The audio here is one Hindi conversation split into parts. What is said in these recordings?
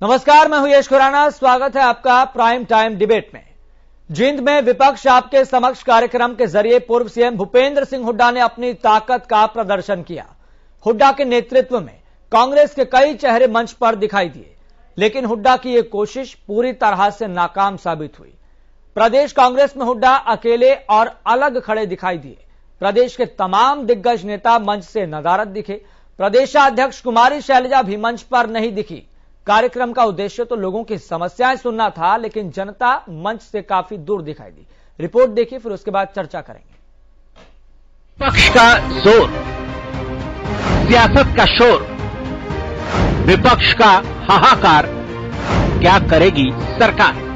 नमस्कार, मैं हूं यश खुराना। स्वागत है आपका प्राइम टाइम डिबेट में। जींद में विपक्ष आपके समक्ष कार्यक्रम के जरिए पूर्व सीएम भूपेंद्र सिंह हुड्डा ने अपनी ताकत का प्रदर्शन किया। हुड्डा के नेतृत्व में कांग्रेस के कई चेहरे मंच पर दिखाई दिए, लेकिन हुड्डा की यह कोशिश पूरी तरह से नाकाम साबित हुई। प्रदेश कांग्रेस में हुड्डा अकेले और अलग खड़े दिखाई दिए। प्रदेश के तमाम दिग्गज नेता मंच से नदारद दिखे। प्रदेशाध्यक्ष कुमारी शैलजा भी मंच पर नहीं दिखी। कार्यक्रम का उद्देश्य तो लोगों की समस्याएं सुनना था, लेकिन जनता मंच से काफी दूर दिखाई दी। रिपोर्ट देखिए, फिर उसके बाद चर्चा करेंगे। विपक्ष का जोर, सियासत का शोर, विपक्ष का हाहाकार, क्या करेगी सरकार?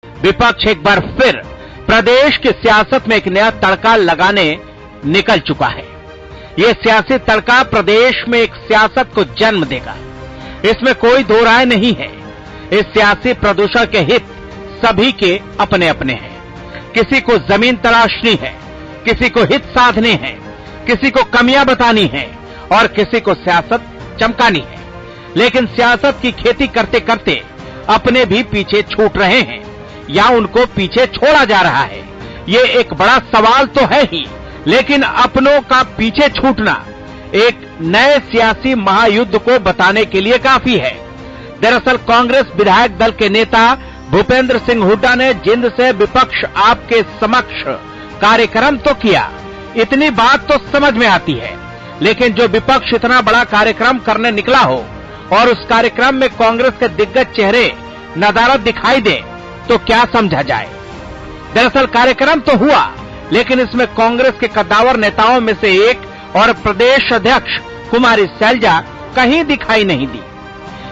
विपक्ष एक बार फिर प्रदेश की सियासत में एक नया तड़का लगाने निकल चुका है। यह सियासी तड़का प्रदेश में एक सियासत को जन्म देगा, इसमें कोई दो राय नहीं है। इस सियासी प्रदूषण के हित सभी के अपने अपने हैं। किसी को जमीन तलाशनी है, किसी को हित साधने हैं, किसी को कमियां बतानी है और किसी को सियासत चमकानी है। लेकिन सियासत की खेती करते करते अपने भी पीछे छूट रहे हैं या उनको पीछे छोड़ा जा रहा है। ये एक बड़ा सवाल तो है ही, लेकिन अपनों का पीछे छूटना एक नए सियासी महायुद्ध को बताने के लिए काफी है। दरअसल कांग्रेस विधायक दल के नेता भूपेंद्र सिंह हुड्डा ने जींद से विपक्ष आपके समक्ष कार्यक्रम तो किया, इतनी बात तो समझ में आती है। लेकिन जो विपक्ष इतना बड़ा कार्यक्रम करने निकला हो और उस कार्यक्रम में कांग्रेस के दिग्गज चेहरे नदारद दिखाई दे तो क्या समझा जाए? दरअसल कार्यक्रम तो हुआ, लेकिन इसमें कांग्रेस के कद्दावर नेताओं में से एक और प्रदेश अध्यक्ष कुमारी शैलजा कहीं दिखाई नहीं दी।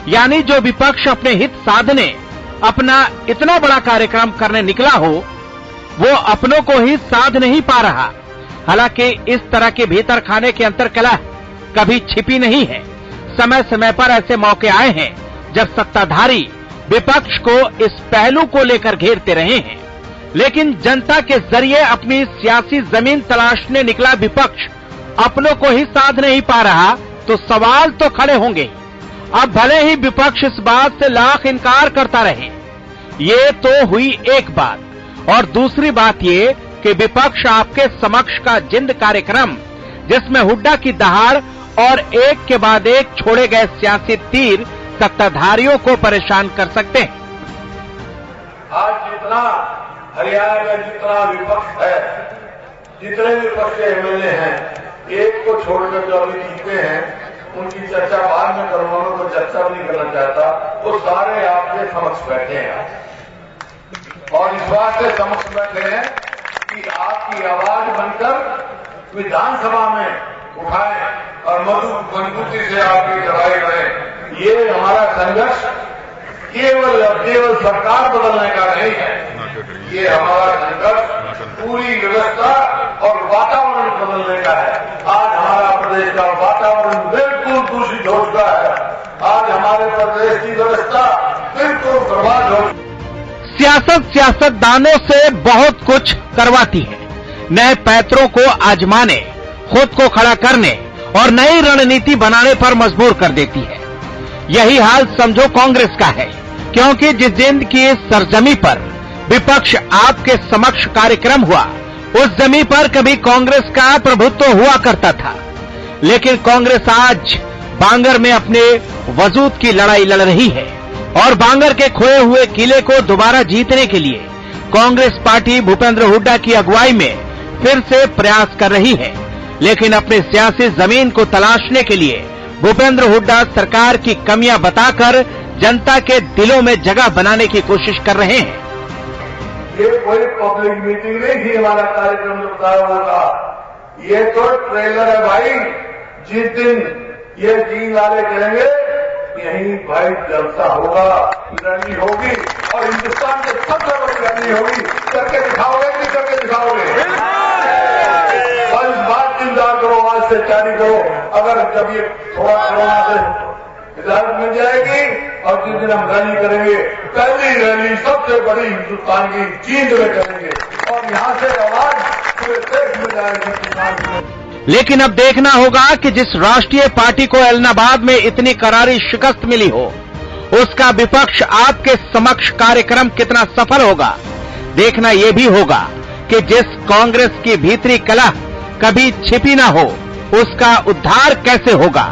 यानी जो विपक्ष अपने हित साधने अपना इतना बड़ा कार्यक्रम करने निकला हो, वो अपनों को ही साध नहीं पा रहा। हालांकि इस तरह के भीतर खाने की अंतर्कलह कभी छिपी नहीं है। समय समय पर ऐसे मौके आए हैं जब सत्ताधारी विपक्ष को इस पहलू को लेकर घेरते रहे हैं, लेकिन जनता के जरिए अपनी सियासी जमीन तलाशने निकला विपक्ष अपनों को ही साध नहीं पा रहा, तो सवाल तो खड़े होंगे। अब भले ही विपक्ष इस बात से लाख इनकार करता रहे, ये तो हुई एक बात, और दूसरी बात ये कि विपक्ष आपके समक्ष का जींद कार्यक्रम, जिसमें हुड्डा की दहाड़ और एक के बाद एक छोड़े गए सियासी तीर सत्ताधारियों को परेशान कर सकते हैं। आज जितना हरियाणा में जितना विपक्ष है, जितने विपक्ष के एमएलए हैं, एक को छोड़कर जो अभी जीते हैं, उनकी चर्चा बाद में करूंगा, मैं कोई चर्चा नहीं करना चाहता। वो सारे आपके समक्ष बैठे हैं और इस बात से समक्ष बैठे हैं कि आपकी आवाज बनकर विधानसभा में उठाए और मजबूती से आपकी लड़ाई लड़े। ये हमारा संघर्ष केवल सरकार बदलने का नहीं है, ये हमारा संघर्ष पूरी व्यवस्था और वातावरण बदलने का है। आज हमारा प्रदेश का वातावरण बिल्कुल दूषित हो चुका है। आज हमारे प्रदेश की व्यवस्था बिल्कुल बर्बाद हो चुकी है। सियासतदानों से बहुत कुछ करवाती है, नए पैतरों को आजमाने, खुद को खड़ा करने और नई रणनीति बनाने पर मजबूर कर देती है। यही हाल समझो कांग्रेस का है, क्योंकि जिस जींद की सरजमी पर विपक्ष आपके समक्ष कार्यक्रम हुआ, उस जमीन पर कभी कांग्रेस का प्रभुत्व हुआ करता था। लेकिन कांग्रेस आज बांगर में अपने वजूद की लड़ाई लड़ रही है और बांगर के खोए हुए किले को दोबारा जीतने के लिए कांग्रेस पार्टी भूपेंद्र हुड्डा की अगुवाई में फिर से प्रयास कर रही है। लेकिन अपने सियासी जमीन को तलाशने के लिए भूपेंद्र हुड्डा सरकार की कमियां बताकर जनता के दिलों में जगह बनाने की कोशिश कर रहे हैं। ये कोई पब्लिक मीटिंग नहीं थी, हमारा कार्यक्रम जो बताया हुआ था, ये तो ट्रेलर है भाई। जिस दिन ये जींद वाले करेंगे, यही भाई जलसा होगा, रैली होगी और हिंदुस्तान के सबसे बड़ी रैली होगी। करके दिखाओगे कि करके दिखाओगे? और इस बात की इंतजार करो, आज से तैयारी करो। अगर जब ये थोड़ा कोरोना से हिदायत मिल जाएगी और जिस दिन हम रैली करेंगे, पहली रैली सबसे बड़ी हिंदुस्तान की जींद में करेंगे और यहाँ से आवाज पूरे देश में जाएगी किसान की। लेकिन अब देखना होगा कि जिस राष्ट्रीय पार्टी को ऐलनाबाद में इतनी करारी शिकस्त मिली हो, उसका विपक्ष आपके समक्ष कार्यक्रम कितना सफल होगा। देखना यह भी होगा कि जिस कांग्रेस की भीतरी कलह कभी छिपी ना हो, उसका उद्धार कैसे होगा।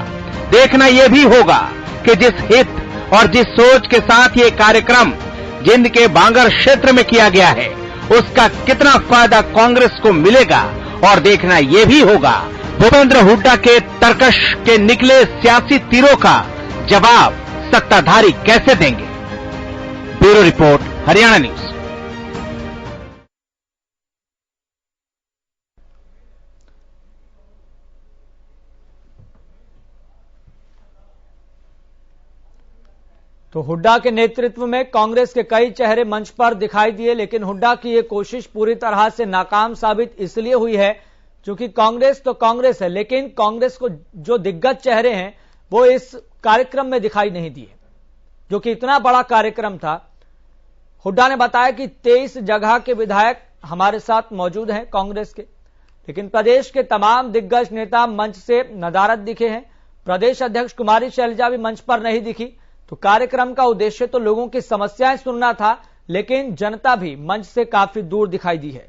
देखना यह भी होगा कि जिस हित और जिस सोच के साथ ये कार्यक्रम जिंद के बांगर क्षेत्र में किया गया है, उसका कितना फायदा कांग्रेस को मिलेगा। और देखना यह भी होगा भूपेंद्र हुड्डा के तरकश के निकले सियासी तीरों का जवाब सत्ताधारी कैसे देंगे। Bureau report, Haryana news. तो हुड्डा के नेतृत्व में कांग्रेस के कई चेहरे मंच पर दिखाई दिए, लेकिन हुड्डा की यह कोशिश पूरी तरह से नाकाम साबित इसलिए हुई है क्योंकि कांग्रेस तो कांग्रेस है, लेकिन कांग्रेस को जो दिग्गज चेहरे हैं वो इस कार्यक्रम में दिखाई नहीं दिए, जो कि इतना बड़ा कार्यक्रम था। हुड्डा ने बताया कि 23 जगह के विधायक हमारे साथ मौजूद हैं कांग्रेस के, लेकिन प्रदेश के तमाम दिग्गज नेता मंच से नदारद दिखे हैं। प्रदेश अध्यक्ष कुमारी शैलजा भी मंच पर नहीं दिखी। तो कार्यक्रम का उद्देश्य तो लोगों की समस्याएं सुनना था, लेकिन जनता भी मंच से काफी दूर दिखाई दी है।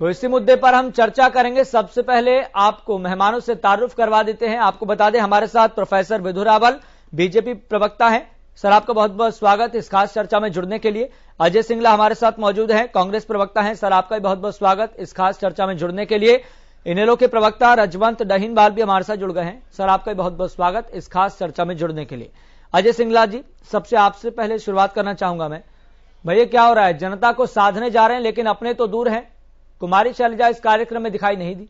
तो इसी मुद्दे पर हम चर्चा करेंगे। सबसे पहले आपको मेहमानों से तारुफ करवा देते हैं। आपको बता दें हमारे साथ प्रोफेसर विधु रावल बीजेपी प्रवक्ता हैं। सर, आपका बहुत बहुत स्वागत इस खास चर्चा में जुड़ने के लिए। अजय सिंगला हमारे साथ मौजूद हैं, कांग्रेस प्रवक्ता हैं। सर, आपका भी बहुत बहुत स्वागत इस खास चर्चा में जुड़ने के लिए। इनेलो के प्रवक्ता रजवंत डहीनवाल भी हमारे साथ जुड़ गए हैं। सर, आपका भी बहुत बहुत स्वागत इस खास चर्चा में जुड़ने के लिए। अजय सिंगला जी, सबसे आपसे पहले शुरुआत करना चाहूंगा मैं। भैया, क्या हो रहा है? जनता को साधने जा रहे हैं लेकिन अपने तो दूर हैं। कुमारी शैलजा इस कार्यक्रम में दिखाई नहीं दी।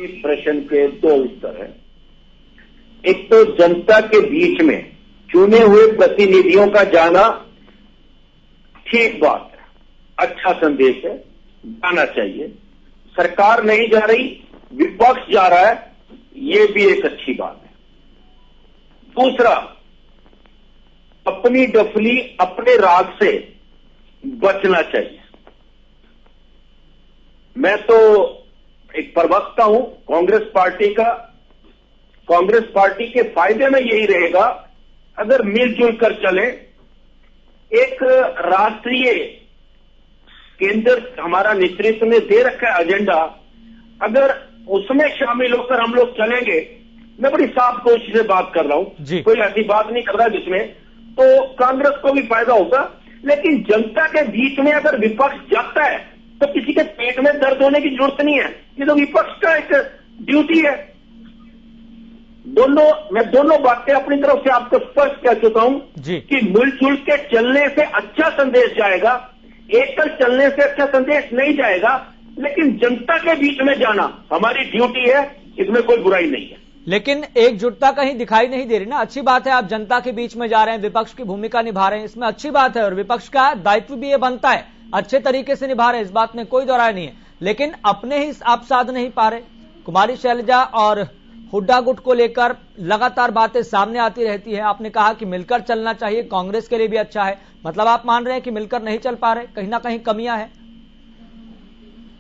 इस प्रश्न के दो उत्तर हैं। एक तो जनता के बीच में चुने हुए प्रतिनिधियों का जाना ठीक बात है, अच्छा संदेश है, जाना चाहिए। सरकार नहीं जा रही, विपक्ष जा रहा है, ये भी एक अच्छी बात है। दूसरा, अपनी डफली अपने राग से बचना चाहिए। मैं तो एक प्रवक्ता हूं कांग्रेस पार्टी का। कांग्रेस पार्टी के फायदे में यही रहेगा अगर मिलजुल कर चले। एक राष्ट्रीय केंद्र हमारा नेतृत्व ने दे रखा है एजेंडा, अगर उसमें शामिल होकर हम लोग चलेंगे, मैं बड़ी साफ कोशिश से बात कर रहा हूं, कोई ऐसी बात नहीं कर रहा जिसमें, तो कांग्रेस को भी फायदा होगा। लेकिन जनता के बीच में अगर विपक्ष जाता है तो किसी के पेट में दर्द होने की जरूरत नहीं है। ये तो विपक्ष का एक ड्यूटी है। मैं दोनों बातें अपनी तरफ से आपको स्पष्ट कह चुका हूं कि मिलजुल के चलने से अच्छा संदेश जाएगा, एकल चलने से अच्छा संदेश नहीं जाएगा। लेकिन जनता के बीच में जाना हमारी ड्यूटी है, इसमें कोई बुराई नहीं है। लेकिन एकजुटता कहीं दिखाई नहीं दे रही ना। अच्छी बात है आप जनता के बीच में जा रहे हैं, विपक्ष की भूमिका निभा रहे हैं, इसमें अच्छी बात है और विपक्ष का दायित्व भी ये बनता है, अच्छे तरीके से निभा रहे हैं, इस बात में कोई दोहराय नहीं है। लेकिन अपने ही आप साध नहीं पा रहे। कुमारी शैलजा और हुड्डा गुट को लेकर लगातार बातें सामने आती रहती है। आपने कहा कि मिलकर चलना चाहिए, कांग्रेस के लिए भी अच्छा है। मतलब आप मान रहे हैं कि मिलकर नहीं चल पा रहे, कहीं ना कहीं कमियां हैं।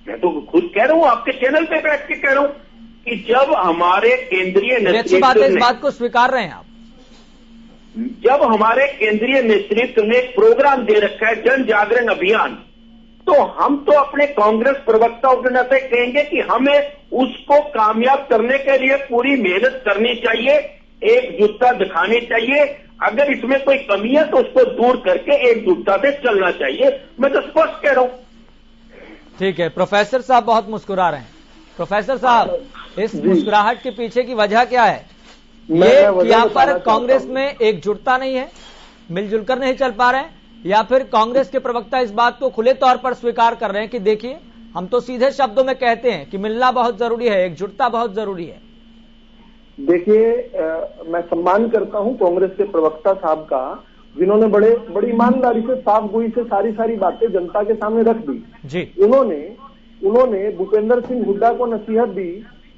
मैं तो खुद कह रहा हूं, आपके चैनल पे बैठ के कह रहा हूं कि जब हमारे केंद्रीय नेतृत्व, अच्छी बात है, इस बात को स्वीकार रहे हैं आप। जब हमारे केंद्रीय नेतृत्व ने प्रोग्राम दे रखा है जन जागरण अभियान, तो हम तो अपने कांग्रेस प्रवक्ताओं के नाते कहेंगे कि हमें उसको कामयाब करने के लिए पूरी मेहनत करनी चाहिए, एकजुटता दिखानी चाहिए। अगर इसमें कोई कमी है तो उसको दूर करके एकजुटता से चलना चाहिए। मैं तो स्पष्ट कह रहा हूं। ठीक है, प्रोफेसर साहब बहुत मुस्कुरा रहे हैं। प्रोफेसर साहब, इस मुस्कुराहट के पीछे की वजह क्या है? ये यहाँ पर कांग्रेस में एकजुटता नहीं है, मिलजुल कर नहीं चल पा रहे हैं, या फिर कांग्रेस के प्रवक्ता इस बात को खुले तौर पर स्वीकार कर रहे हैं कि देखिए हम तो सीधे शब्दों में कहते हैं कि मिलना बहुत जरूरी है, एकजुटता बहुत जरूरी है। देखिए, मैं सम्मान करता हूं कांग्रेस के प्रवक्ता साहब का, जिन्होंने बड़ी ईमानदारी से साफ गोई से सारी बातें जनता के सामने रख दी जी। उन्होंने भूपेंद्र सिंह हुड्डा को नसीहत दी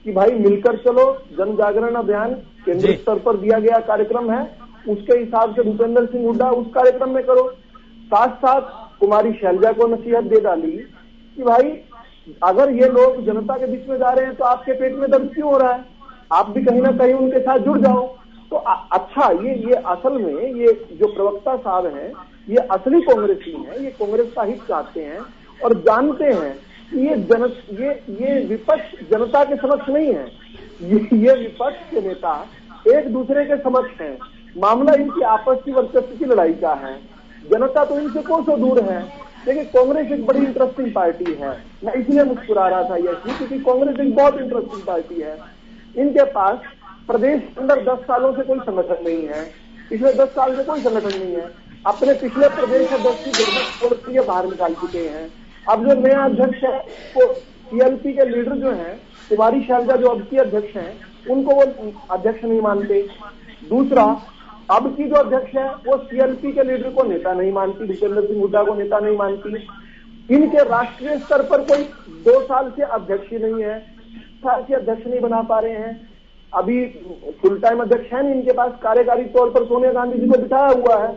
कि भाई मिलकर चलो, जन जागरण अभियान केंद्रीय स्तर पर दिया गया कार्यक्रम है, उसके हिसाब से भूपेंद्र सिंह हुड्डा उस कार्यक्रम में करो। साथ साथ कुमारी शैलजा को नसीहत दे डाली कि भाई अगर ये लोग जनता के बीच में जा रहे हैं तो आपके पेट में दर्द क्यों हो रहा है, आप भी कहीं ना कहीं उनके साथ जुड़ जाओ। तो अच्छा, ये असल में ये जो प्रवक्ता साहब हैं ये असली कांग्रेसी हैं, ये कांग्रेस का हित चाहते हैं और जानते हैं कि ये विपक्ष जनता के समक्ष नहीं है, ये विपक्ष के नेता एक दूसरे के समक्ष हैं। मामला इनकी आपस की वर्चस्व की लड़ाई का है, जनता तो इनसे कोसों दूर है। देखिए कांग्रेस एक बड़ी इंटरेस्टिंग पार्टी है, मैं इसलिए मुस्कुरा रहा था यही क्योंकि कांग्रेस एक बहुत इंटरेस्टिंग पार्टी है। इनके पास प्रदेश के अंदर 10 सालों से कोई संगठन नहीं है, पिछले 10 साल से कोई संगठन नहीं है। अपने पिछले प्रदेश अध्यक्ष की दुर्गत बाहर निकाल चुके हैं। अब जो नया अध्यक्ष है वो सीएलपी के लीडर जो हैं कुमारी शैलजा जो अब की अध्यक्ष हैं उनको वो अध्यक्ष नहीं मानते। दूसरा, अब की जो अध्यक्ष है वो सीएलपी के लीडर को नेता नहीं मानती, भूपेंद्र सिंह हुड्डा को नेता नहीं मानती। इनके राष्ट्रीय स्तर पर कोई 2 साल से अध्यक्ष ही नहीं है, साल से अध्यक्ष नहीं बना पा रहे हैं। अभी फुल टाइम अध्यक्ष है नहीं इनके पास, कार्यकारी तौर पर सोनिया गांधी जी को बिठाया हुआ है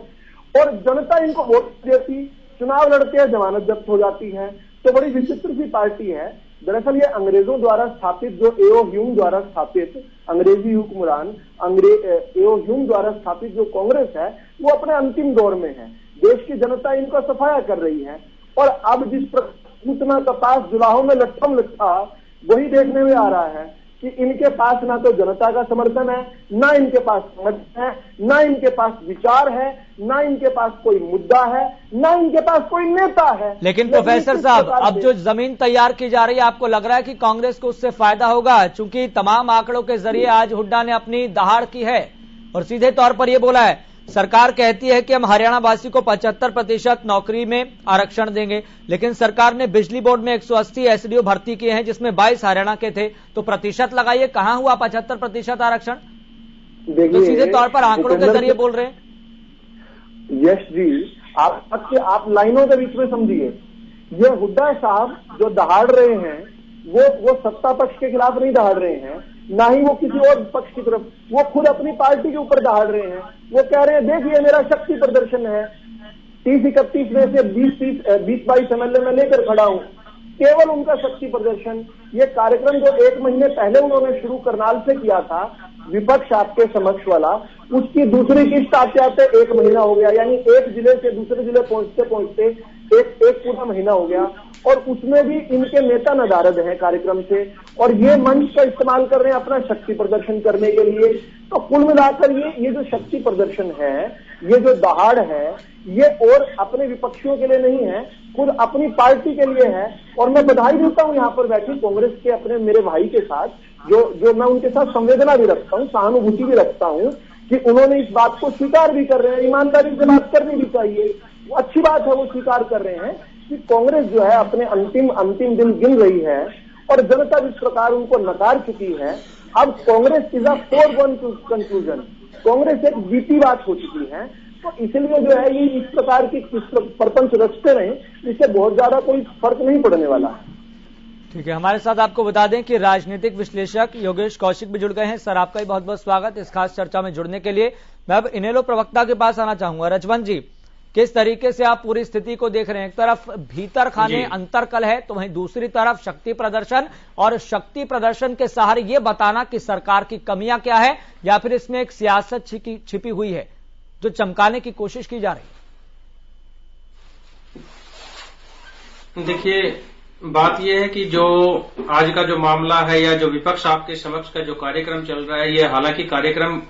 और जनता इनको वोट देती, चुनाव लड़ते हैं, जमानत जब्त हो जाती है। तो बड़ी विचित्र सी पार्टी है। दरअसल ये अंग्रेजों द्वारा स्थापित जो एओ ह्यूम द्वारा स्थापित अंग्रेजी हुक्मरान एओ ह्यूम द्वारा स्थापित जो कांग्रेस है वो अपने अंतिम दौर में है। देश की जनता इनका सफाया कर रही है और अब जिस सूचना कपास जुलाहों में लट्ठम लट्ठा वही देखने में आ रहा है कि इनके पास ना तो जनता का समर्थन है, ना इनके पास समर्थन है, ना इनके पास विचार है, ना इनके पास कोई मुद्दा है, ना इनके पास कोई नेता है। लेकिन प्रोफेसर साहब, अब जो जमीन तैयार की जा रही है, आपको लग रहा है कि कांग्रेस को उससे फायदा होगा? चूंकि तमाम आंकड़ों के जरिए आज हुड्डा ने अपनी दहाड़ की है और सीधे तौर पर यह बोला है, सरकार कहती है कि हम हरियाणा वासी को 75% नौकरी में आरक्षण देंगे, लेकिन सरकार ने बिजली बोर्ड में 180 एसडीओ भर्ती किए हैं जिसमें 22 हरियाणा के थे। तो प्रतिशत लगाइए, कहां हुआ 75% आरक्षण? तो सीधे तौर पर आंकड़ों के जरिए बोल रहे हैं। यश जी, आप लाइनों के बीच में समझिए, ये हुड्डा साहब जो दहाड़ रहे हैं वो सत्ता पक्ष के खिलाफ नहीं दहाड़ रहे हैं, ना ही वो किसी और पक्ष की तरफ, वो खुद अपनी पार्टी के ऊपर दहाड़ रहे हैं। वो कह रहे हैं देखिए मेरा शक्ति प्रदर्शन है, 30-31 में से 20-22 एमएलए में लेकर खड़ा हूं, केवल उनका शक्ति प्रदर्शन। ये कार्यक्रम जो 1 महीने पहले उन्होंने शुरू करनाल से किया था, विपक्ष आपके समक्ष वाला, उसकी दूसरी किस्त आते आते 1 महीना हो गया, यानी एक जिले से दूसरे जिले पहुंचते पहुंचते एक पूरा महीना हो गया और उसमें भी इनके नेता नदारद हैं कार्यक्रम से और ये मंच का इस्तेमाल कर रहे हैं अपना शक्ति प्रदर्शन करने के लिए। तो कुल मिलाकर ये जो शक्ति प्रदर्शन है, ये जो दहाड़ है, ये और अपने विपक्षियों के लिए नहीं है, खुद अपनी पार्टी के लिए है। और मैं बधाई देता हूं यहाँ पर बैठी कांग्रेस के अपने मेरे भाई के साथ, जो मैं उनके साथ संवेदना भी रखता हूँ, सहानुभूति भी रखता हूँ कि उन्होंने इस बात को स्वीकार भी कर रहे हैं। ईमानदारी से बात करनी भी चाहिए, वो अच्छी बात है, वो स्वीकार कर रहे हैं कि कांग्रेस जो है अपने अंतिम दिन गिन रही है और जनता जिस प्रकार उनको नकार चुकी है, अब Congress is a foregone conclusion, Congress एक जीती बात हो चुकी है। तो इसलिए जो है ये इस प्रकार की प्रपंच रचते रहे, इससे बहुत ज्यादा कोई फर्क नहीं पड़ने वाला है। ठीक है, हमारे साथ आपको बता दें कि राजनीतिक विश्लेषक योगेश कौशिक भी जुड़ गए हैं। सर, आपका भी बहुत बहुत स्वागत इस खास चर्चा में जुड़ने के लिए। मैं अब इनेलो प्रवक्ता के पास आना चाहूंगा। रजवंत जी, किस तरीके से आप पूरी स्थिति को देख रहे हैं? एक तरफ भीतर खाने अंतरकल है, तो वहीं दूसरी तरफ शक्ति प्रदर्शन, और शक्ति प्रदर्शन के सहारे ये बताना कि सरकार की कमियां क्या है, या फिर इसमें एक सियासत छिपी हुई है जो चमकाने की कोशिश की जा रही है? देखिए, बात यह है कि जो आज का जो मामला है या जो विपक्ष आपके समक्ष का जो कार्यक्रम चल रहा है, ये हालांकि कार्यक्रम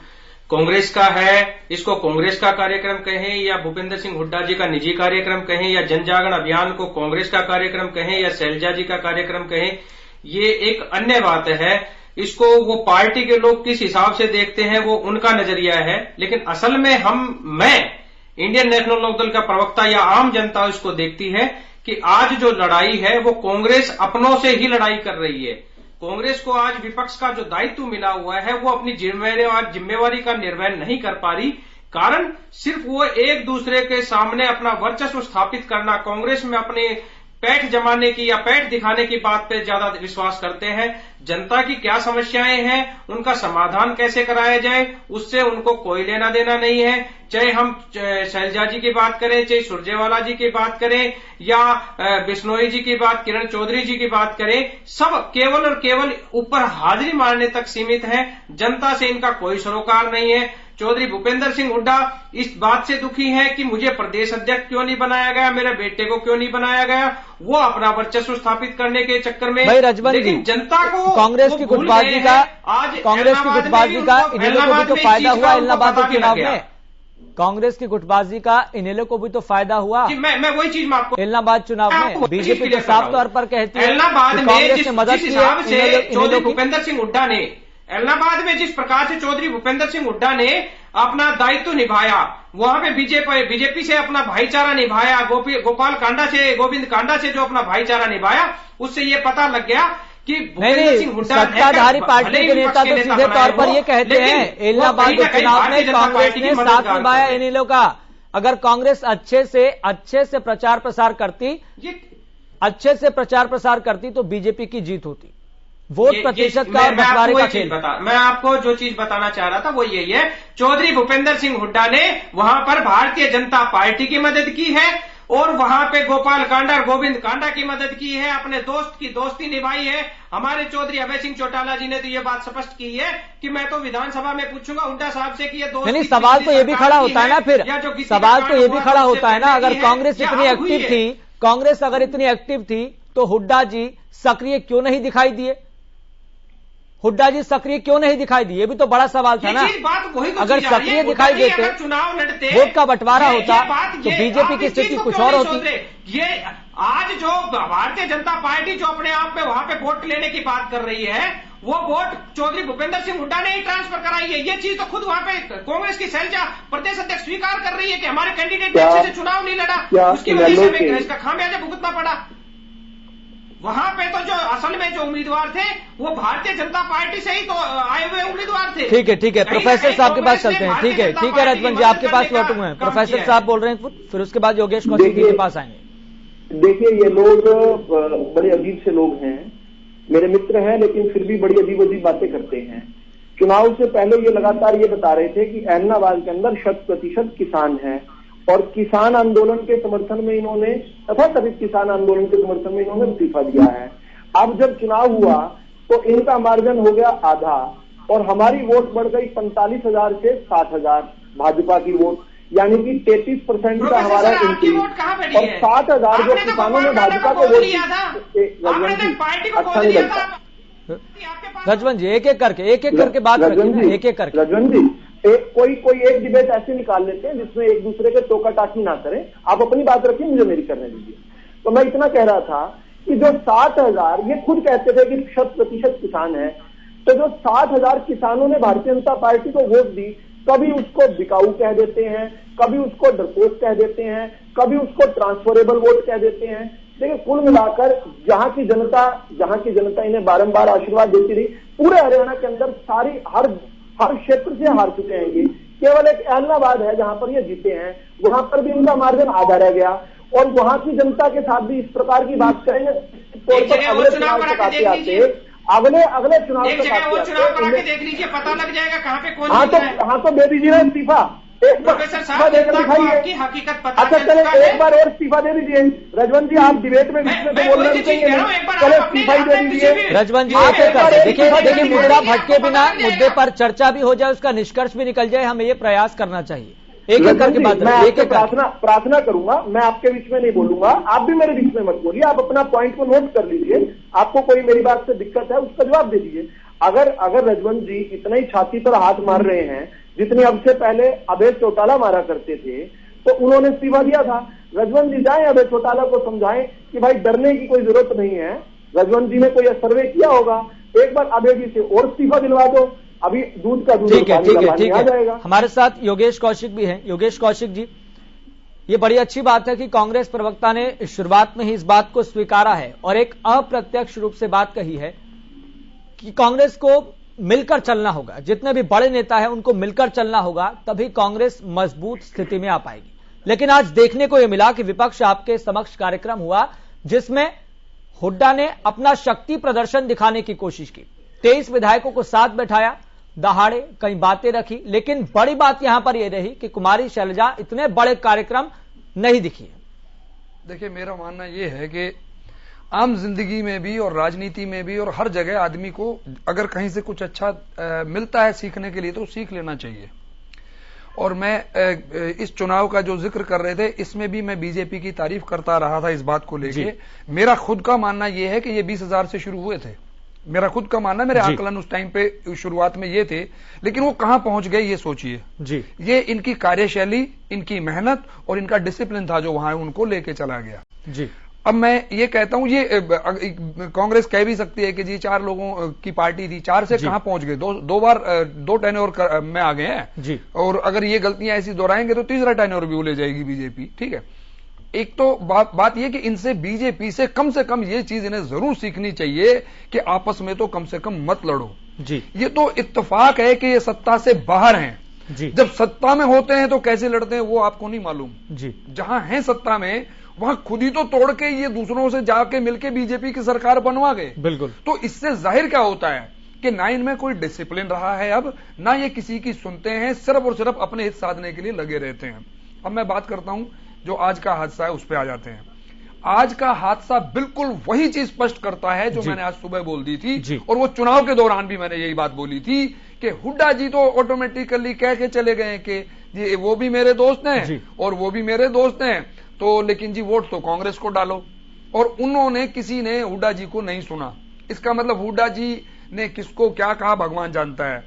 कांग्रेस का है, इसको कांग्रेस का कार्यक्रम कहें या भूपेंद्र सिंह हुड्डा जी का निजी कार्यक्रम कहें या जन जागरण अभियान को कांग्रेस का कार्यक्रम कहें या शैलजा जी का कार्यक्रम कहें, ये एक अन्य बात है। इसको वो पार्टी के लोग किस हिसाब से देखते हैं वो उनका नजरिया है, लेकिन असल में मैं इंडियन नेशनल लोकदल का प्रवक्ता या आम जनता इसको देखती है कि आज जो लड़ाई है वो कांग्रेस अपनों से ही लड़ाई कर रही है। कांग्रेस को आज विपक्ष का जो दायित्व मिला हुआ है वो अपनी जिम्मेवारी का निर्वहन नहीं कर पा रही। कारण सिर्फ वो एक दूसरे के सामने अपना वर्चस्व स्थापित करना, कांग्रेस में अपने पैठ जमाने की या पैठ दिखाने की बात पे ज्यादा विश्वास करते हैं। जनता की क्या समस्याएं हैं, उनका समाधान कैसे कराया जाए, उससे उनको कोई लेना देना नहीं है। चाहे हम शैलजा जी की बात करें, चाहे सुरजेवाला जी की बात करें या बिश्नोई जी की बात, किरण चौधरी जी की बात करें, सब केवल और केवल ऊपर हाजिरी मारने तक सीमित है। जनता से इनका कोई सरोकार नहीं है। चौधरी भूपेंद्र सिंह हुड्डा इस बात से दुखी है कि मुझे प्रदेश अध्यक्ष क्यों नहीं बनाया गया, मेरे बेटे को क्यों नहीं बनाया गया, वो अपना वर्चस्व स्थापित करने के चक्कर में। भाई रजवन जी, लेकिन जनता को कांग्रेस की गुटबाजी का इनेलो को भी तो फायदा हुआ इलाहाबाद के चुनाव में। कांग्रेस की गुटबाजी का इनेलो को भी तो फायदा हुआ। मैं वही चीज मैं आपको इलाहाबाद चुनाव में बीजेपी तो साफ तौर पर कहती है इलाहाबाद में कांग्रेस ने मदद की है चौधरी भूपेंद्र सिंह हुड्डा ने, इलाहाबाद में जिस प्रकार से चौधरी भूपेंद्र सिंह हुड्डा ने अपना दायित्व निभाया, वहां पे बीजेपी से अपना भाईचारा निभाया, गोपाल कांडा से, गोविंद कांडा से जो अपना भाईचारा निभाया, उससे ये पता लग गया कि भूपेंद्र सिंह हुड्डा सत्ताधारी पार्टी के नेता तो सीधे तौर पर ये कहते हैं इलाहाबाद उपचुनाव में कांग्रेस ने साथ निभाया इनेलो का। अगर कांग्रेस अच्छे से प्रचार प्रसार करती तो बीजेपी की जीत होती। वोट प्रतिशत का और बंटवारे का खेल। मैं आपको जो चीज बताना चाह रहा था वो यही है, चौधरी भूपेंद्र सिंह हुड्डा ने वहां पर भारतीय जनता पार्टी की मदद की है और वहां पे गोपाल कांडा और गोविंद कांडा की मदद की है, अपने दोस्त की दोस्ती निभाई है। हमारे चौधरी अभय सिंह चौटाला जी ने तो ये बात स्पष्ट की है कि मैं तो विधानसभा में पूछूंगा हुड्डा साहब से कि ये दोस्ती। नहीं, सवाल तो ये भी खड़ा होता है ना, फिर सवाल तो ये भी खड़ा होता है ना, अगर कांग्रेस इतनी एक्टिव थी, कांग्रेस अगर इतनी एक्टिव थी तो हुड्डा जी सक्रिय क्यों नहीं दिखाई दिए? हुड्डा जी सक्रिय क्यों नहीं दिखाई दिए? ये भी तो बड़ा सवाल था ना। अगर सक्रिय दिखाई देते, चुनाव लड़ते, वोट का बंटवारा होता तो बीजेपी की स्थिति कुछ और होती। ये आज जो भारतीय जनता पार्टी जो अपने आप में वहां पे वोट लेने की बात कर रही है, वो वोट चौधरी भूपेंद्र सिंह हुड्डा ने ही ट्रांसफर कराई है। ये चीज तो खुद वहां पे कांग्रेस की शैलजा प्रदेश अध्यक्ष स्वीकार कर रही है कि हमारे कैंडिडेट ने अच्छे से चुनाव नहीं लड़ा, उसकी वजह से हमें इसका खामियाजा भुगतना पड़ा। वहां पे तो जो असल में जो उम्मीदवार थे वो भारतीय जनता पार्टी से ही तो आए हुए उम्मीदवार थे। ठीक है, प्रोफेसर साहब के पास चलते हैं। ठीक है रजवन जी, आपके पास लौटूंगा। प्रोफेसर साहब बोल रहे हैं, फिर उसके बाद योगेश कौशिक जी के पास आएंगे। देखिए, ये लोग बड़े अजीब से लोग हैं, मेरे मित्र हैं, लेकिन फिर भी बड़ी अजीब अजीब बातें करते हैं। चुनाव से पहले ये लगातार ये बता रहे थे कि ऐलनाबाद के अंदर 100% किसान है और किसान आंदोलन के समर्थन में इन्होंने, तथाकथित किसान आंदोलन के समर्थन में इन्होंने इस्तीफा दिया है। अब जब चुनाव हुआ तो इनका मार्जिन हो गया आधा और हमारी वोट बढ़ गई 45,000 से 60,000 भाजपा की वोट, यानी कि 33% का हमारा इंक्रीज। और 60,000 जो किसानों ने भाजपा को वोट दिया, अच्छा नहीं लगता। रजवन जी एक एक करके बात रखिए, एक एक करके। रजवन जी, कोई एक डिबेट ऐसे निकाल लेते हैं जिसमें एक दूसरे के टोका टाकी ना करें। आप अपनी बात रखिए, मुझे मेरी करने दीजिए। तो मैं इतना कह रहा था कि जो 60,000, ये खुद कहते थे कि 100% किसान है, तो जो 60,000 किसानों ने भारतीय जनता पार्टी को वोट दी, कभी उसको बिकाऊ कह देते हैं, कभी उसको डरपोक कह देते हैं, कभी उसको ट्रांसफरेबल वोट कह देते हैं। देखिए, कुल मिलाकर जहां की जनता इन्हें बारंबार आशीर्वाद देती रही। पूरे हरियाणा के अंदर सारी हर क्षेत्र से हार चुके हैं ये, केवल एक ऐलनाबाद है जहां पर ये जीते हैं, वहां पर भी उनका मार्जिन आधा रह गया। और वहां की जनता के साथ भी इस प्रकार की बात करेंगे, अगले चुनाव तक आते अगले चुनाव तक आते देख लीजिए, पता लग जाएगा कहाँ पे कौन। हाँ तो दे दीजिए इस्तीफा, एक बार इस्तीफा देकर दिखाइए। हकीकत पता। अच्छा चले, एक बार और इस्तीफा दे दीजिए। रजवन जी, आप डिबेट में बीच में तो बोलना नहीं चाहिए, चलो इस्तीफा ही दे दीजिए। रजवन जी देखिए मुद्दा भटके बिना मुद्दे पर चर्चा भी हो जाए, उसका निष्कर्ष भी निकल जाए, हमें ये प्रयास करना चाहिए। एक एक करके बात। मैं प्रार्थना करूंगा, मैं आपके बीच में नहीं बोलूंगा, आप भी मेरे बीच में मत बोलिए। आप अपना पॉइंट को नोट कर लीजिए, आपको कोई मेरी बात से दिक्कत है उसका जवाब दे दीजिए। अगर रजवन जी इतना ही छाती पर हाथ मार रहे हैं जितनी अब से पहले अभय चौटाला मारा करते थे, तो उन्होंने इस्तीफा दिया था। रजवन जी जाएं अभय चौटाला को समझाएं कि भाई डरने की कोई जरूरत नहीं है। रजवन जी ने कोई सर्वे किया होगा, एक बार अभय जी से और इस्तीफा दिलवा दो, अभी दूध का दूध ठीक है। जाएगा। हमारे साथ योगेश कौशिक भी हैं। योगेश कौशिक जी, ये बड़ी अच्छी बात है कि कांग्रेस प्रवक्ता ने शुरुआत में ही इस बात को स्वीकारा है और एक अप्रत्यक्ष रूप से बात कही है कि कांग्रेस को मिलकर चलना होगा, जितने भी बड़े नेता हैं उनको मिलकर चलना होगा, तभी कांग्रेस मजबूत स्थिति में आ पाएगी। लेकिन आज देखने को यह मिला कि विपक्ष आपके समक्ष कार्यक्रम हुआ जिसमें हुड्डा ने अपना शक्ति प्रदर्शन दिखाने की कोशिश की। 23 विधायकों को साथ बैठाया, दहाड़े कई बातें रखी, लेकिन बड़ी बात यहां पर यह रही कि कुमारी शैलजा इतने बड़े कार्यक्रम नहीं दिखी। देखिए, मेरा मानना यह है कि आम जिंदगी में भी और राजनीति में भी और हर जगह आदमी को अगर कहीं से कुछ अच्छा मिलता है सीखने के लिए तो सीख लेना चाहिए। और मैं इस चुनाव का जो जिक्र कर रहे थे, इसमें भी मैं बीजेपी की तारीफ करता रहा था इस बात को लेके। मेरा खुद का मानना यह है कि ये 20,000 से शुरू हुए थे। मेरा खुद का मानना, मेरे आकलन उस टाइम पे शुरुआत में ये थे, लेकिन वो कहां पहुंच गए ये सोचिए जी। ये इनकी कार्यशैली, इनकी मेहनत और इनका डिसिप्लिन था जो वहां उनको लेके चला गया जी। अब मैं ये कहता हूं, ये कांग्रेस कह भी सकती है कि जी 4 लोगों की पार्टी थी, 4 से कहां पहुंच गए, दो बार 2 टेन्योर में आ गए हैं जी। और अगर ये गलतियां ऐसी दोहराएंगे तो तीसरा टेन्योर भी ले जाएगी बीजेपी। ठीक है, एक तो बात यह कि इनसे बीजेपी से कम ये चीज इन्हें जरूर सीखनी चाहिए कि आपस में तो कम से कम मत लड़ो जी। ये तो इत्तेफाक है कि ये सत्ता से बाहर हैं जी। जब सत्ता में होते हैं तो कैसे लड़ते हैं वो आपको नहीं मालूम जी। जहां हैं सत्ता में वहां खुद ही तो तोड़ के ये दूसरों से जाके मिलके बीजेपी की सरकार बनवा गए। बिल्कुल। तो इससे जाहिर क्या होता है कि ना इनमें कोई डिसिप्लिन रहा है, अब ना ये किसी की सुनते हैं, सिर्फ और सिर्फ अपने हित साधने के लिए लगे रहते हैं। अब मैं बात करता हूं जो आज का हादसा है, उस पर आ जाते हैं। आज का हादसा बिल्कुल वही चीज स्पष्ट करता है जो मैंने आज सुबह बोल दी थी, और वो चुनाव के दौरान भी मैंने यही बात बोली थी कि हुड्डा जी तो ऑटोमेटिकली कह के चले गए कि जी वो भी मेरे दोस्त हैं और वो भी मेरे दोस्त हैं, तो लेकिन जी वोट तो कांग्रेस को डालो। और उन्होंने, किसी ने हुड्डा जी को नहीं सुना। इसका मतलब हुड्डा जी ने किसको क्या कहा भगवान जानता है।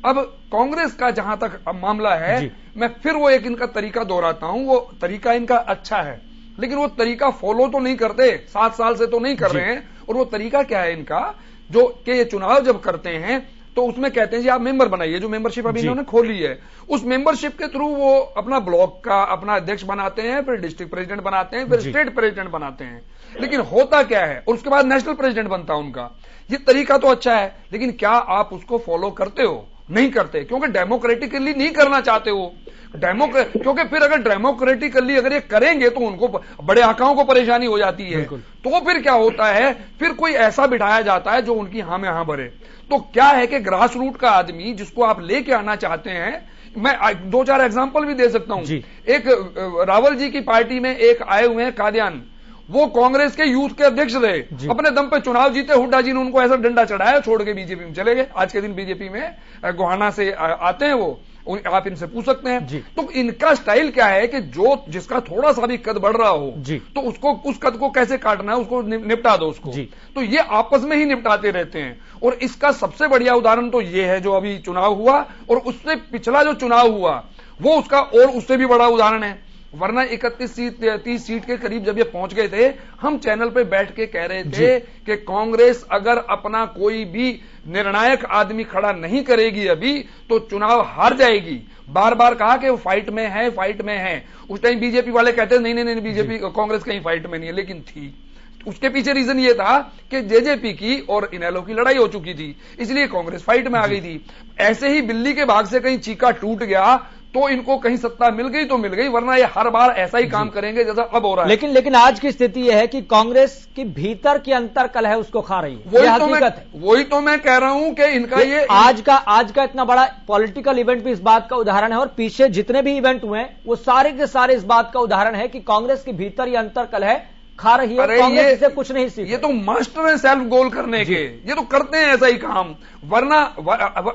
अब कांग्रेस का जहां तक मामला है, मैं फिर वो एक इनका तरीका दोहराता हूं। वो तरीका इनका अच्छा है, लेकिन वो तरीका फॉलो तो नहीं करते, 7 साल से तो नहीं कर रहे हैं। और वो तरीका क्या है इनका, जो कि ये चुनाव जब करते हैं तो उसमें कहते हैं जी आप मेंबर बनाइए, जो मेंबरशिप अभी इन्होंने खोली है, उस मेंबरशिप के थ्रू वो अपना ब्लॉक का अपना अध्यक्ष बनाते हैं, फिर डिस्ट्रिक्ट प्रेसिडेंट बनाते हैं, फिर स्टेट प्रेसिडेंट बनाते हैं। लेकिन होता क्या है, और उसके बाद नेशनल प्रेसिडेंट बनता है उनका। ये तरीका तो अच्छा है, लेकिन क्या आप उसको फॉलो करते हो? नहीं करते, क्योंकि डेमोक्रेटिकली नहीं करना चाहते हो। क्योंकि फिर अगर डेमोक्रेटिकली अगर ये करेंगे तो उनको, बड़े आकाओं को परेशानी हो जाती है। तो फिर क्या होता है, फिर कोई ऐसा बिठाया जाता है जो उनकी हां में हां भरे। तो क्या है कि ग्रास रूट का आदमी जिसको आप लेके आना चाहते हैं, मैं 2-4 एग्जांपल भी दे सकता हूं। एक रावल जी की पार्टी में एक आए हुए हैं कादियान, वो कांग्रेस के यूथ के अध्यक्ष रहे, अपने दम पे चुनाव जीते। हुड्डा जी ने उनको ऐसा डंडा चढ़ाया, छोड़ के बीजेपी में चले गए। आज के दिन बीजेपी में गोहाना से आते हैं वो, आप इनसे पूछ सकते हैं। तो इनका स्टाइल क्या है कि जो जिसका थोड़ा सा भी कद बढ़ रहा हो तो उसको, उस कद को कैसे काटना है उसको निपटा दो उसको। तो ये आपस में ही निपटाते रहते हैं। और इसका सबसे बढ़िया उदाहरण तो ये है जो अभी चुनाव हुआ, और उससे पिछला जो चुनाव हुआ वो उसका और उससे भी बड़ा उदाहरण है। वरना 31-30 सीट के करीब जब ये पहुंच गए थे, हम चैनल पे बैठ के कह रहे थे कि कांग्रेस अगर अपना कोई भी निर्णायक आदमी खड़ा नहीं करेगी अभी तो चुनाव हार जाएगी। बार बार कहा कि वो फाइट में है, फाइट में है। उस टाइम बीजेपी वाले कहते नहीं बीजेपी कांग्रेस कहीं फाइट में नहीं है, लेकिन थी। उसके पीछे रीजन ये था कि जेजेपी की और इनेलो की लड़ाई हो चुकी थी, इसलिए कांग्रेस फाइट में आ गई थी। ऐसे ही बिल्ली के भाग से कहीं चीका टूट गया तो इनको कहीं सत्ता मिल गई तो मिल गई, वरना ये हर बार ऐसा ही काम करेंगे जैसा अब हो रहा है। लेकिन आज की स्थिति यह है कि कांग्रेस की भीतर की अंतर कलह है उसको खा रही है। वही तो मैं कह रहा हूं कि इनका ये आज का इतना बड़ा पॉलिटिकल इवेंट भी इस बात का उदाहरण है, और पीछे जितने भी इवेंट हुए हैं वो सारे के सारे इस बात का उदाहरण है कि कांग्रेस की भीतर ये अंतर कलह खा रही है। कांग्रेस इससे कुछ नहीं सीख। ये तो मास्टर है सेल्फ गोल करने के, ये तो करते हैं ऐसा ही काम। वरना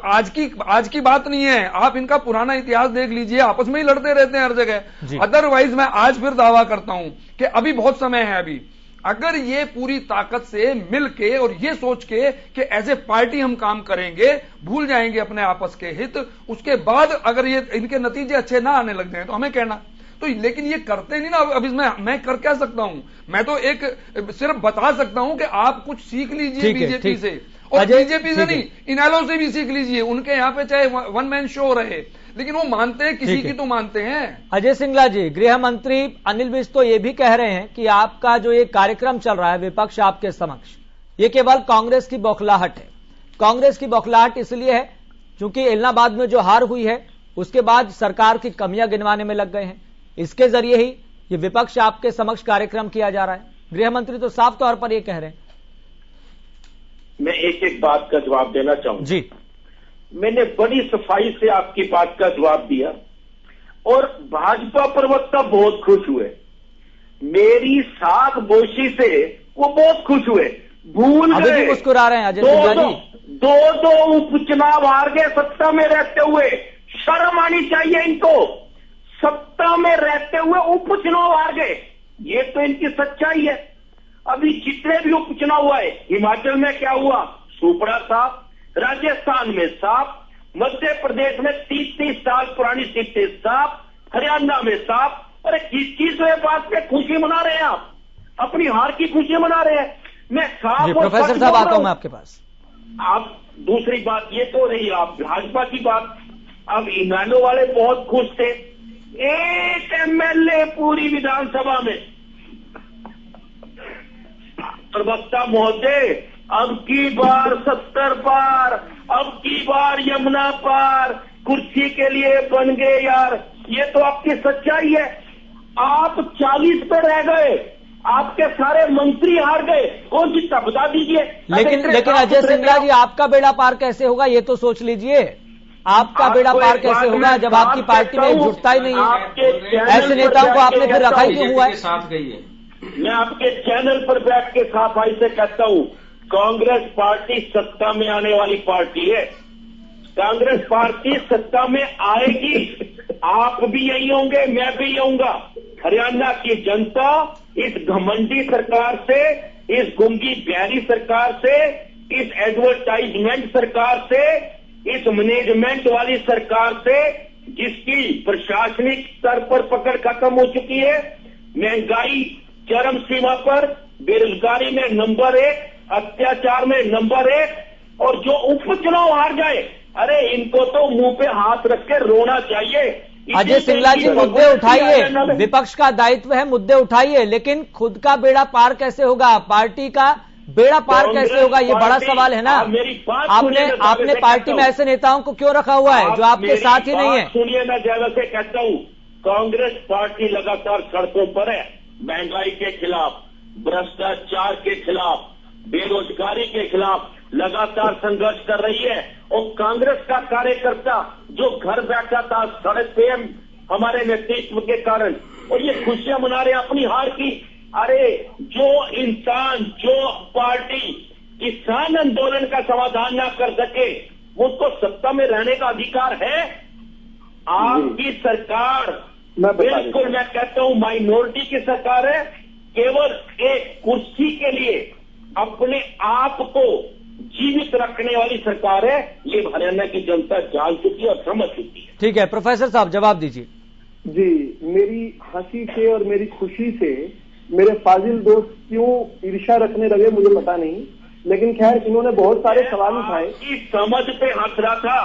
आज की बात नहीं है, आप इनका पुराना इतिहास देख लीजिए, आपस में ही लड़ते रहते हैं हर जगह। अदरवाइज मैं आज फिर दावा करता हूं कि अभी बहुत समय है। अभी अगर ये पूरी ताकत से मिलके और ये सोच के कि एज ए पार्टी हम काम करेंगे, भूल जाएंगे अपने आपस के हित, उसके बाद अगर ये इनके नतीजे अच्छे ना आने लग जाए तो हमें कहना। तो लेकिन ये करते नहीं ना। अब इसमें मैं कर क्या सकता हूं, मैं तो एक सिर्फ बता सकता हूं कि आप कुछ सीख लीजिए बीजेपी से, और बीजेपी से नहीं, इनेलो से भी सीख लीजिए। उनके यहां पे चाहे 1 मैन शो रहे, लेकिन वो मानते हैं, किसी की तो मानते हैं। अजय सिंगला जी, गृह मंत्री अनिल विज तो ये भी कह रहे हैं कि आपका जो ये कार्यक्रम चल रहा है विपक्ष आपके समक्ष, ये केवल कांग्रेस की बौखलाहट है। कांग्रेस की बौखलाहट इसलिए है क्योंकि इलाहाबाद में जो हार हुई है उसके बाद सरकार की कमियां गिनवाने में लग गए हैं। इसके जरिए ही ये विपक्ष आपके समक्ष कार्यक्रम किया जा रहा है। गृह मंत्री तो साफ तौर पर ये कह रहे हैं। मैं एक एक बात का जवाब देना चाहूंगा जी। मैंने बड़ी सफाई से आपकी बात का जवाब दिया और भाजपा प्रवक्ता बहुत खुश हुए। मेरी सागबोशी से वो बहुत खुश हुए। भूल अभी गए भी मुस्कुरा रहे हैं अजय सिंगला जी। दो उपचुनाव हार गए सत्ता में रहते हुए। शर्म आनी चाहिए इनको। सत्ता में रहते हुए उपचुनाव हार गए, ये तो इनकी सच्चाई है। अभी जितने भी उपचुनाव हुआ है, हिमाचल में क्या हुआ, सुपड़ा साफ, राजस्थान में साफ, मध्य प्रदेश में 30-30 साल पुरानी सीटें साफ, हरियाणा में साफ। अरे किस बात पे खुशी मना रहे हैं आप? अपनी हार की खुशी मना रहे हैं। मैं साफ और प्रोफेसर साहब आता हूं मैं आपके पास। आप दूसरी बात ये तो रही आप भाजपा की बात। अब इनानो वाले बहुत खुश थे। एक एमएलए पूरी विधानसभा में। प्रवक्ता महोदय, अब की बार 70 पार, अब की बार यमुना पार, कुर्सी के लिए बन गए यार। ये तो आपकी सच्चाई है। आप 40 पे रह गए, आपके सारे मंत्री हार गए। कौन जीता बता दीजिए। लेकिन अजय सिंगला जी, आपका बेड़ा पार कैसे होगा ये तो सोच लीजिए। आपका बेड़ा पार कैसे होगा जब आपकी पार्टी में एकजुटता ही नहीं है? ऐसे नेताओं को आपने फिर रखा ही क्यों हुआ है? मैं आपके चैनल पर बैठ के सफाई से कहता हूं, कांग्रेस पार्टी सत्ता में आने वाली पार्टी है। कांग्रेस पार्टी सत्ता में आएगी। आप भी यही होंगे, मैं भी होऊंगा। हरियाणा की जनता इस घमंडी सरकार से, इस गुंगी प्यारी सरकार से, इस एडवर्टाइजमेंट सरकार से, इस मैनेजमेंट वाली सरकार से, जिसकी प्रशासनिक स्तर पर पकड़ खत्म हो चुकी है, महंगाई चरम सीमा पर, बेरोजगारी में नंबर 1, अत्याचार में नंबर 1, और जो उपचुनाव हार जाए, अरे इनको तो मुंह पे हाथ रख के रोना चाहिए। अजय सिंगला जी, मुद्दे उठाइए, विपक्ष का दायित्व है, मुद्दे उठाइए, लेकिन खुद का बेड़ा पार कैसे होगा? पार्टी का बेड़ा पार कैसे होगा, ये बड़ा सवाल है ना। आपने पार्टी में ऐसे नेताओं को क्यों रखा हुआ है जो आपके साथ ही नहीं है? सुनिए, मैं जैसे से कहता हूं, कांग्रेस पार्टी लगातार सड़कों पर है। महंगाई के खिलाफ, भ्रष्टाचार के खिलाफ, बेरोजगारी के खिलाफ लगातार संघर्ष कर रही है। और कांग्रेस का कार्यकर्ता जो घर बैठा था सड़क पे हमारे नेतृत्व के कारण, और ये खुशियां मना रहे अपनी हार की। अरे जो इंसान, जो पार्टी किसान आंदोलन का समाधान ना कर सके, उसको सत्ता में रहने का अधिकार है? आपकी सरकार बिल्कुल, मैं कहता हूं, माइनॉरिटी की सरकार है। केवल एक कुर्सी के लिए अपने आप को जीवित रखने वाली सरकार है। ये हरियाणा की जनता जान चुकी है और समझ चुकी है। ठीक है, प्रोफेसर साहब जवाब दीजिए। जी, मेरी हंसी से और मेरी खुशी से मेरे फाजिल दोस्त क्यों ईर्ष्या रखने लगे मुझे पता नहीं, लेकिन खैर इन्होंने बहुत सारे सवाल उठाए। समझ पे हंस रहा था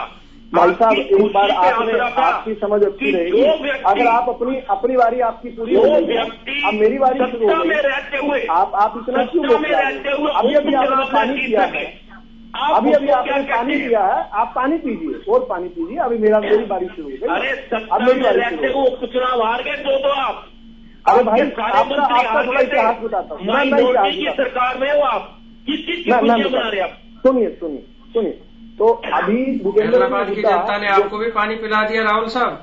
भाई साहब, एक बार आपकी समझ अच्छी रहेगी। अगर आप अपनी बारी आपकी पूरी हो गई, अब मेरी बारी शुरू हो गई। आप इतना क्यों बोल रहे हैं? अभी आपने पानी पिया है, अभी आपने पानी पिया है, आप पानी पीजिए और पानी पीजिए। अभी मेरी बारी शुरू हो गई। अब मेरी बारी शुरू हो गई। चुनाव हार गए दो आप। अरे भाई, आपका थोड़ा इतिहास बताता हूँ। मैं सरकार में हो आप, किस चीज की खुशियां मना रहे आप? सुनिए। तो अभी भूपेंद्र की जनता ने आपको भी पानी पिला दिया राहुल साहब।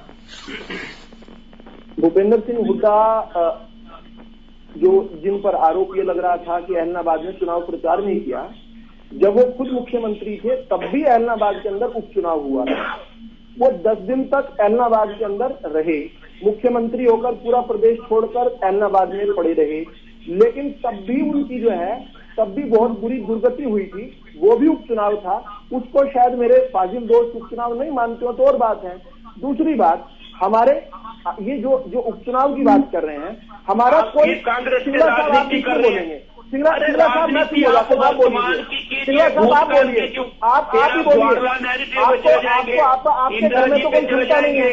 भूपेंद्र सिंह हुड्डा जिन पर आरोप ये लग रहा था कि ऐलनाबाद में चुनाव प्रचार नहीं किया, जब वो खुद मुख्यमंत्री थे तब भी ऐलनाबाद के अंदर उपचुनाव हुआ था। वो 10 दिन तक ऐलनाबाद के अंदर रहे, मुख्यमंत्री होकर पूरा प्रदेश छोड़कर ऐलनाबाद में पड़े रहे, लेकिन तब भी उनकी तब भी बहुत बुरी दुर्गति हुई थी। वो भी उपचुनाव था, उसको शायद मेरे फाजिल दोस्त उपचुनाव नहीं मानते हो तो और बात है। दूसरी बात, हमारे ये जो उपचुनाव की बात कर रहे हैं, हमारा कोई कांग्रेस सिंगला साहब आप क्यों बोलेंगे? सिंगला साहब मैं क्यों बोला? आप बोलिए, सिंगला साहब आप बोलिए, आप ही बोलिए। आपके घर में तो कोई चिंता नहीं है,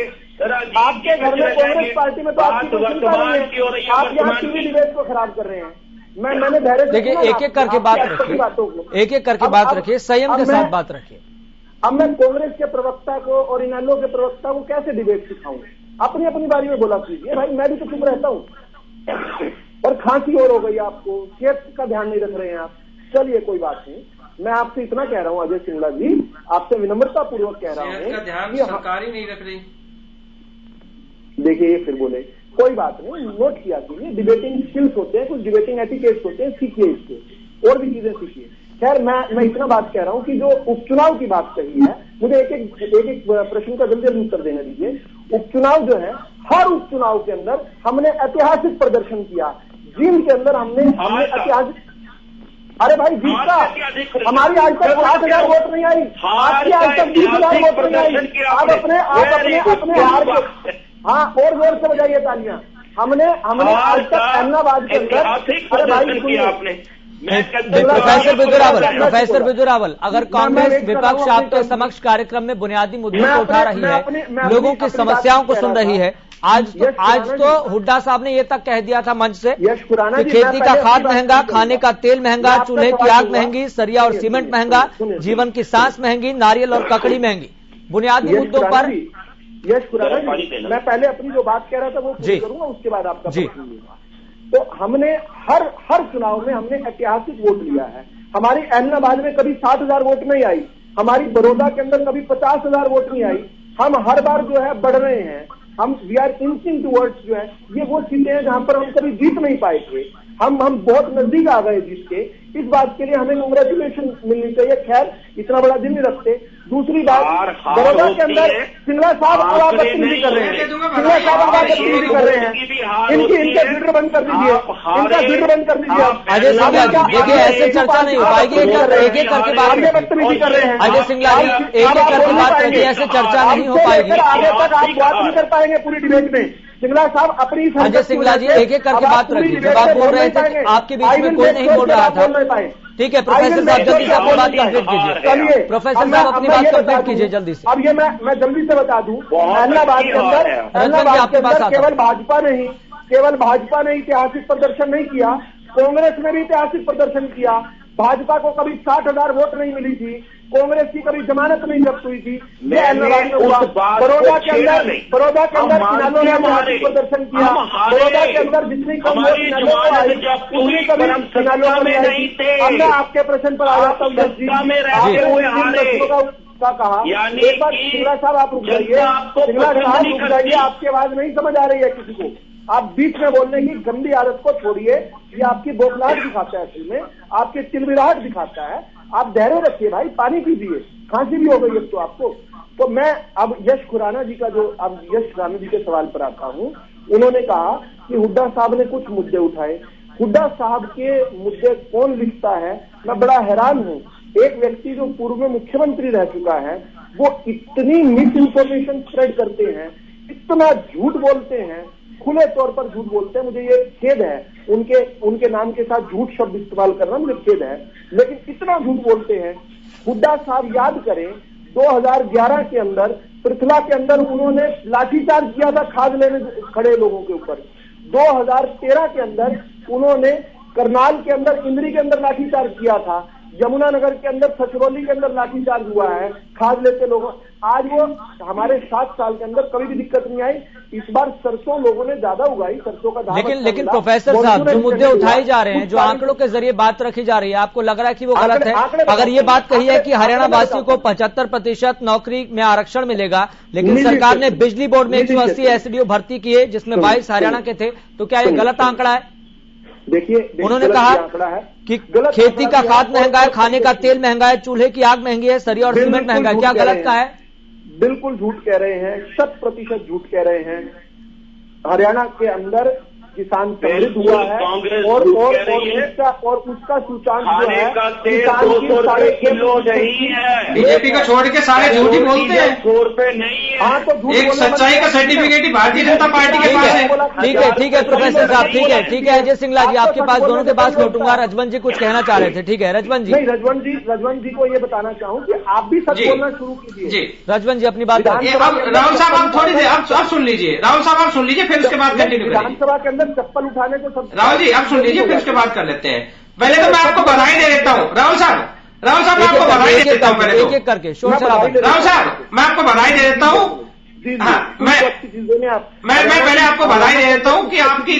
आपके घर में कांग्रेस पार्टी में तो आपकी कोई चिंता नहीं है। आप यहाँ टीवी डिबेट को खराब कर रहे हैं। मैंने धैर्य से देखिए, सुना एक एक करके बात आपकी रखिए, बातों को। एक एक करके बात रखिए, संयम के साथ बात रखिए। अब मैं कांग्रेस के प्रवक्ता को और इनेलो के प्रवक्ता को कैसे डिबेट सिखाऊं? अपनी अपनी बारी में बोला कीजिए भाई, मैं भी तो चुप रहता हूं। और खांसी और हो गई आपको, सेहत का ध्यान नहीं रख रहे हैं आप। चलिए कोई बात नहीं, मैं आपसे इतना कह रहा हूं अजय सिंगला जी, आपसे विनम्रता पूर्वक कह रहा सेहत का ध्यान हूं सरकार ही नहीं रख रही। देखिए, ये फिर बोले कोई बात नहीं, नोट किया कीजिए, डिबेटिंग स्किल्स होते हैं, कुछ डिबेटिंग एटिकेट्स होते हैं, सीखिए इसको, और भी चीजें सीखिए। खैर, मैं इतना बात कह रहा हूं कि जो उपचुनाव की बात कही है, मुझे एक एक प्रश्न का जल्दी जल्दी उत्तर देने दीजिए। उपचुनाव जो है, हर उपचुनाव के अंदर हमने ऐतिहासिक प्रदर्शन किया। जींद के अंदर हमने ऐतिहासिक, अरे भाई जीत का हमारी आज तक 7,000 वोट नहीं आई, आपकी आज तक 20,000 वोट नहीं आई। आप अपने हार के, हाँ, और जोर से बजाइए तालियां। हमने आज तक अहमदाबाद के अंदर, अरे भाई आपने प्रोफेसर बिजूरावल, अगर कांग्रेस विपक्ष आपके समक्ष कार्यक्रम में बुनियादी मुद्दों को उठा रही है, लोगों की समस्याओं को सुन रही है, आज तो हुड्डा साहब ने ये तक कह दिया था मंच से कि खेती का खाद महंगा, खाने का तेल महंगा, चूल्हे की आग महंगी, सरिया और सीमेंट महंगा, जीवन की सांस महंगी, नारियल और ककड़ी महंगी। बुनियादी मुद्दों पर यश खुराना जी, मैं पहले अपनी जो बात कह रहा था वो पूरी करूंगा, उसके बाद आपका प्रश्न लूंगा। तो हमने हर चुनाव में हमने ऐतिहासिक वोट लिया है। हमारी अहमदाबाद में कभी 7,000 वोट नहीं आई, हमारी बड़ौदा के अंदर कभी 50,000 वोट नहीं आई। हम हर बार जो है बढ़ रहे हैं, हम वी आर इंचिंग टुवर्ड्स, जो है ये वो सीटें हैं जहां पर हम कभी जीत नहीं पाए थे। हम बहुत नजदीक आ गए जीत के, इस बात के लिए हमें कांग्रेचुलेशन मिलनी चाहिए। खैर, इतना बड़ा दिल नहीं रखते। दूसरी बात, बड़ौदा के अंदर सिंगला साहब अब बदतमीजी कर रहे हैं, सिंगला साहब अब बदतमीजी कर रहे हैं, इनके ट्विटर बंद कर दीजिए, इनका ट्विटर बंद कर दीजिए। अजय सिंगला जी, देखिए ऐसे चर्चा नहीं हो पाएगी, एक एक करके बात रखिए। बदतमीजी कर रहे हैं अजय सिंगला जी, एक एक करके बात रखिए, ऐसे चर्चा नहीं हो पाएगी। आगे तक आप बात नहीं कर पाएंगे पूरी डिबेट में। सिंगला साहब अपनी, अजय सिंगला जी, एक एक करके बात रखिए। जब आप बोल रहे थे, आपके बीच में कोई नहीं बोल रहा था। ठीक है प्रोफेसर साहब, जल्दी से अपनी बात कंप्लीट कीजिए। प्रोफेसर साहब अपनी बात कंप्लीट कीजिए जल्दी से। अब ये मैं जल्दी से बता दूं, अहमदाबाद के अंदर केवल भाजपा ने ऐतिहासिक प्रदर्शन नहीं किया, कांग्रेस ने भी ऐतिहासिक प्रदर्शन किया। भाजपा को कभी 60,000 वोट नहीं मिली थी, कांग्रेस की कभी जमानत नहीं जब्त हुई थी। ये अहमदाबाद में हुआ। बड़ौदा के अंदर किनारों ने ऐतिहासिक प्रदर्शन किया। बड़ौदा के अंदर जितनी कम वोट किनारों को आई, उतनी कभी किनारों को नहीं आई। अब मैं आपके प्रश्न पर आ जाता हूँ। का कहा, एक बार सिंगला साहब आप रुक जाइए, सिंगला साहब रुक जाइए, आपकी आवाज नहीं समझ आ रही है किसी को। आप बीच में बोलने की गंदी आदत को छोड़िए, ये आपकी बौखलाहट दिखाता है, असल में आपकी चिलबिलाहट दिखाता है। आप धैर्य रखिए भाई, पानी पीजिए, खांसी भी हो गई है तो आपको। तो मैं अब यश खुराना जी के सवाल पर आता हूं। उन्होंने कहा कि हुड्डा साहब ने कुछ मुद्दे उठाए। हुड्डा साहब के मुद्दे कौन लिखता है, मैं बड़ा हैरान हूं। एक व्यक्ति जो पूर्व में मुख्यमंत्री रह चुका है, वो इतनी मिस इन्फॉर्मेशन स्प्रेड करते हैं, इतना झूठ बोलते हैं, खुले तौर पर झूठ बोलते हैं। मुझे ये खेद है, उनके नाम के साथ झूठ शब्द इस्तेमाल करना मुझे खेद है, लेकिन इतना झूठ बोलते हैं। हुड्डा साहब याद करें, 2011 के अंदर पृथला के अंदर उन्होंने लाठीचार्ज किया था खाद लेने खड़े लोगों के ऊपर। 2013 के अंदर उन्होंने करनाल के अंदर, इंद्री के अंदर लाठीचार्ज किया था। यमुनानगर के अंदर, छछरौली के अंदर लाठीचार्ज हुआ है खाद लेते लोगों। आज वो हमारे 7 साल के अंदर कभी भी दिक्कत नहीं आई। इस बार सरसों लोगों ने ज्यादा उगाई, सरसों का दाम। लेकिन प्रोफेसर साहब, जो मुद्दे उठाए जा रहे हैं, जो आंकड़ों के जरिए बात रखी जा रही है, आपको लग रहा है कि वो गलत है? अगर ये बात कही है कि हरियाणा वासियों को 75% नौकरी में आरक्षण मिलेगा, लेकिन सरकार ने बिजली बोर्ड में 180 एसडीओ भर्ती किए जिसमें 22 हरियाणा के थे, तो क्या ये गलत आंकड़ा है? देखिए, उन्होंने कहा कि खेती का खाद महंगा है, खाने का तेल महंगा है, चूल्हे की आग महंगी है, सरिया और सीमेंट महंगा है। क्या गलत का है? बिल्कुल झूठ कह रहे हैं, 100% झूठ कह रहे हैं। हरियाणा के अंदर किसान समृद्ध हुआ है और उसका सूचांक जो है किसान की 6.5 किलो नहीं है। बीजेपी को छोड़ के सारे झूठ ही बोलते हैं, 100 रुपए नहीं है। हाँ, तो एक सच्चाई का सर्टिफिकेट ही भारतीय जनता पार्टी के पास है। ठीक है प्रोफेसर साहब, ठीक है अजय सिंगला जी, आपके पास दोनों के पास लौटूंगा। रजवंत जी कुछ कहना चाह रहे थे, ठीक है रजवंत जी। नहीं, रजवंत जी को ये बताना चाहूँ कि आप भी सच बोलना शुरू कीजिए। रजवंत जी अपनी बात, राहुल साहब आप थोड़ी देर अब सुन लीजिए, राहुल साहब आप सुन लीजिए, फिर उसके बाद कंटिन्यू करिए। विधानसभा के अंदर चप्पल उठाने को सब। राहुल जी अब सुन लीजिए, फिर उसके बाद कर लेते हैं। पहले तो मैं आपको बधाई दे देता हूँ राहुल साहब, मैं आपको बधाई दे देता हूँ। पहले एक एक करके शोर राहुल साहब मैं आपको बधाई दे देता हूँ। मैं पहले आपको बधाई दे देता हूँ कि आपकी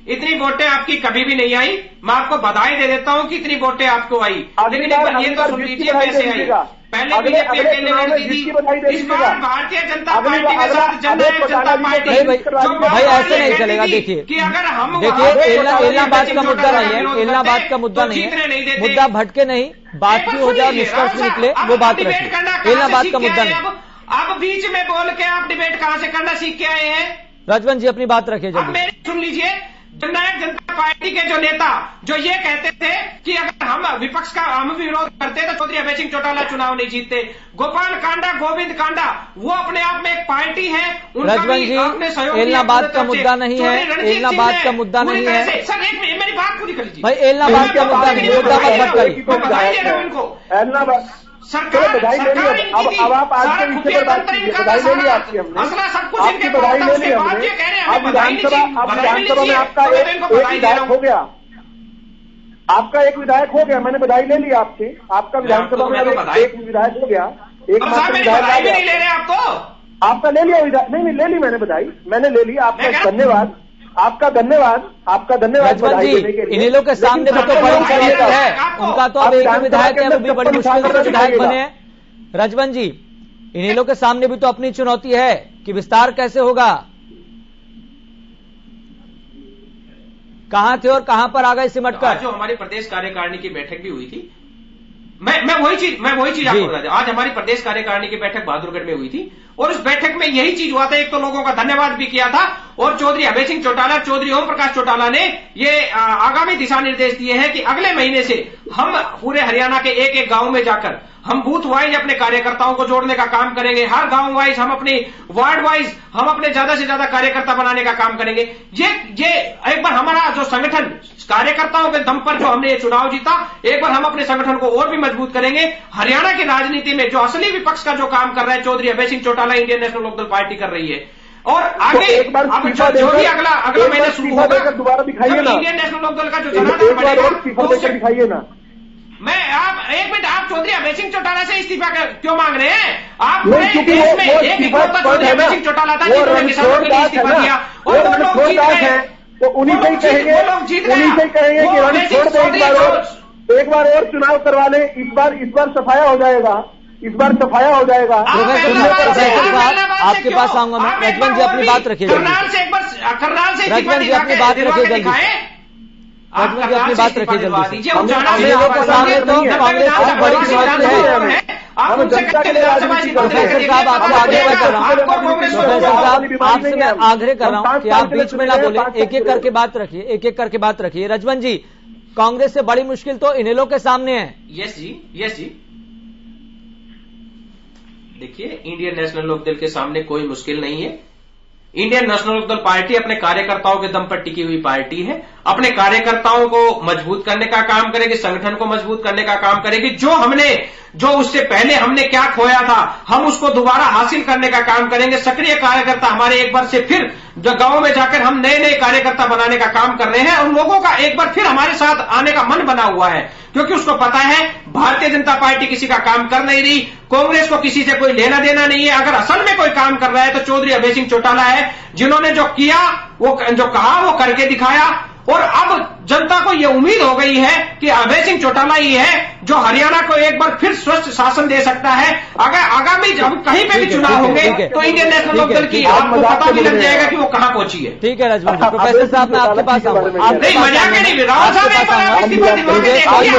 इतनी वोटें आपकी कभी भी नहीं आई। मैं आपको बधाई दे देता हूँ कि इतनी वोटें आपको आई, लेकिन एक बार ये तो सुन लीजिए कैसे आई। पहले बीजेपी अकेले लड़ती थी, इस बार भारतीय जनता पार्टी के साथ जननायक जनता पार्टी। भाई ऐसे नहीं चलेगा। देखिए कि अगर हम इलाहाबाद का मुद्दा नहीं है, इलाहाबाद का मुद्दा नहीं है, मुद्दा भटके नहीं, बात भी हो जाए, निष्कर्ष भी निकले, वो बात रखिए। इलाहाबाद का मुद्दा नहीं। अब बीच में बोल के आप डिबेट कहां से करना सीख के आए हैं? राजवंत जी अपनी बात रखिए जल्दी। मेरी सुन लीजिए, जननायक जनता पार्टी के जो नेता जो ये कहते थे कि अगर हम विपक्ष का हम विरोध करते तो चौधरी अभय सिंह चौटाला चुनाव नहीं जीतते। गोपाल कांडा, गोविंद कांडा, वो अपने आप में एक पार्टी है। राजवंत जी इलाहाबाद का मुद्दा नहीं है, इलाहाबाद का मुद्दा नहीं है। सर एक मिनट मेरी बात पूरी कर लीजिए भाई, इलाहाबाद का मुद्दा नहीं, मुद्दा मत भटकाइए। बधाई दे रहा हूं इनको। सरकार अब आप आज के विषय पर बात कीजिए। बधाई ले ली आपकी हमने, आपकी बधाई ले ली हमने। अब विधानसभा में आपका एक विधायक हो गया, आपका एक विधायक हो गया, मैंने बधाई ले ली आपसे। आपका विधानसभा में एक विधायक हो गया, एक मात्र विधायक नहीं ले रहे आपको। आपका ले लिया विधायक? नहीं ले ली मैंने बधाई, मैंने ले ली। आपका धन्यवाद, आपका धन्यवाद, आपका धन्यवाद बधाई देने के लिए। इन्हीं के सामने भी तो बड़ी चुनौती है, उनका तो अब एक विधायक है, वो भी बड़ी मुश्किल से विधायक बने हैं। राजवंत जी इन्हीं के सामने भी तो अपनी चुनौती है कि विस्तार कैसे होगा। कहां थे और कहां पर आ गए सिमट कर। जो हमारी प्रदेश कार्यकारिणी की बैठक भी हुई थी, मैं वही चीज आपको बता दूं। आज हमारी प्रदेश कार्यकारिणी की बैठक बहादुरगढ़ में हुई थी और उस बैठक में यही चीज हुआ था। एक तो लोगों का धन्यवाद भी किया था और चौधरी अभय सिंह चौटाला, चौधरी ओम प्रकाश चौटाला ने ये आगामी दिशा निर्देश दिए हैं कि अगले महीने से हम पूरे हरियाणा के एक एक गांव में जाकर हम बूथ वाइज अपने कार्यकर्ताओं को जोड़ने का काम करेंगे। हर गांव वाइज हम अपने वार्ड वाइज हम अपने ज्यादा से ज्यादा कार्यकर्ता बनाने का काम करेंगे। ये एक बार हमारा जो संगठन कार्यकर्ताओं के दम पर जो हमने ये चुनाव जीता, एक बार हम अपने संगठन को और भी मजबूत करेंगे। हरियाणा की राजनीति में जो असली विपक्ष का जो काम कर रहा है Chaudhary Abhay Singh Chautala Indian National Lokdal party कर रही है। और आगे अब जो भी अगला महीना शुरू होगा दोबारा दिखाइए ना, इंडियन नेशनल लोकदल का जो जनाधार बढ़ेगा। दिखाइए ना। मैं आप एक मिनट, आप चौधरी अभय सिंह चौटाला से इस्तीफा क्यों मांग रहे हैं? आप क्योंकि देश में एक इकलौता चौधरी अभय सिंह चौटाला था जिन्होंने किसानों के लिए इस्तीफा दिया और वो लोग जीत गए। तो उन्हीं से ही कहेंगे कि रणनीति छोड़ दे, एक बार और चुनाव करवा ले। इस बार सफाया हो जाएगा, इस बार सफाया हो जाएगा। आपके पास आऊंगा मैं। रजवंत जी अपनी बात रखिए जल्दी। रजवंत जी अपनी बात रखिए जल्दी। रजवंत जी अपनी बात रखिए जल्दी। इन्हीं के सामने तो कांग्रेस की बड़ी चुनौती है। प्रोफेसर साहब आपसे आग्रह कर रहा हूँ, प्रोफेसर साहब आपसे मैं आग्रह कर रहा हूँ कि आप बीच में ना बोले, एक एक करके बात रखिए, एक एक करके बात रखिए। रजवंत जी कांग्रेस से बड़ी मुश्किल तो इनेलो के सामने है। यस जी। देखिए इंडियन नेशनल लोकदल के सामने कोई मुश्किल नहीं है। इंडियन नेशनल लोकदल पार्टी अपने कार्यकर्ताओं के दम पर टिकी हुई पार्टी है। अपने कार्यकर्ताओं को मजबूत करने का काम करेगी, संगठन को मजबूत करने का काम करेगी। जो उससे पहले हमने क्या खोया था हम उसको दोबारा हासिल करने का काम करेंगे। सक्रिय कार्यकर्ता हमारे एक बार से फिर गांव में जाकर हम नए कार्यकर्ता बनाने का काम कर रहे हैं और लोगों का एक बार फिर हमारे साथ आने का मन बना हुआ है, क्योंकि उसको पता है भारतीय जनता पार्टी किसी का काम कर नहीं रही, कांग्रेस को किसी से कोई लेना देना नहीं है। अगर असल में कोई काम कर रहा है तो चौधरी अभय सिंह चौटाला है, जिन्होंने जो किया वो जो कहा वो करके दिखाया। और अब जनता को यह उम्मीद हो गई है कि अभय सिंह चौटाला ही है जो हरियाणा को एक बार फिर स्वस्थ शासन दे सकता है। अगर आगामी जब कहीं पे भी चुनाव होंगे तो इंडियन नेशनल लोकदल की आपको पता भी लग जाएगा कि वो कहाँ पहुंची है। ठीक है रजवंत जी, प्रोफेसर साहब मैं आपके पास आऊंगा। नहीं मजाक नहीं, राहुल साहब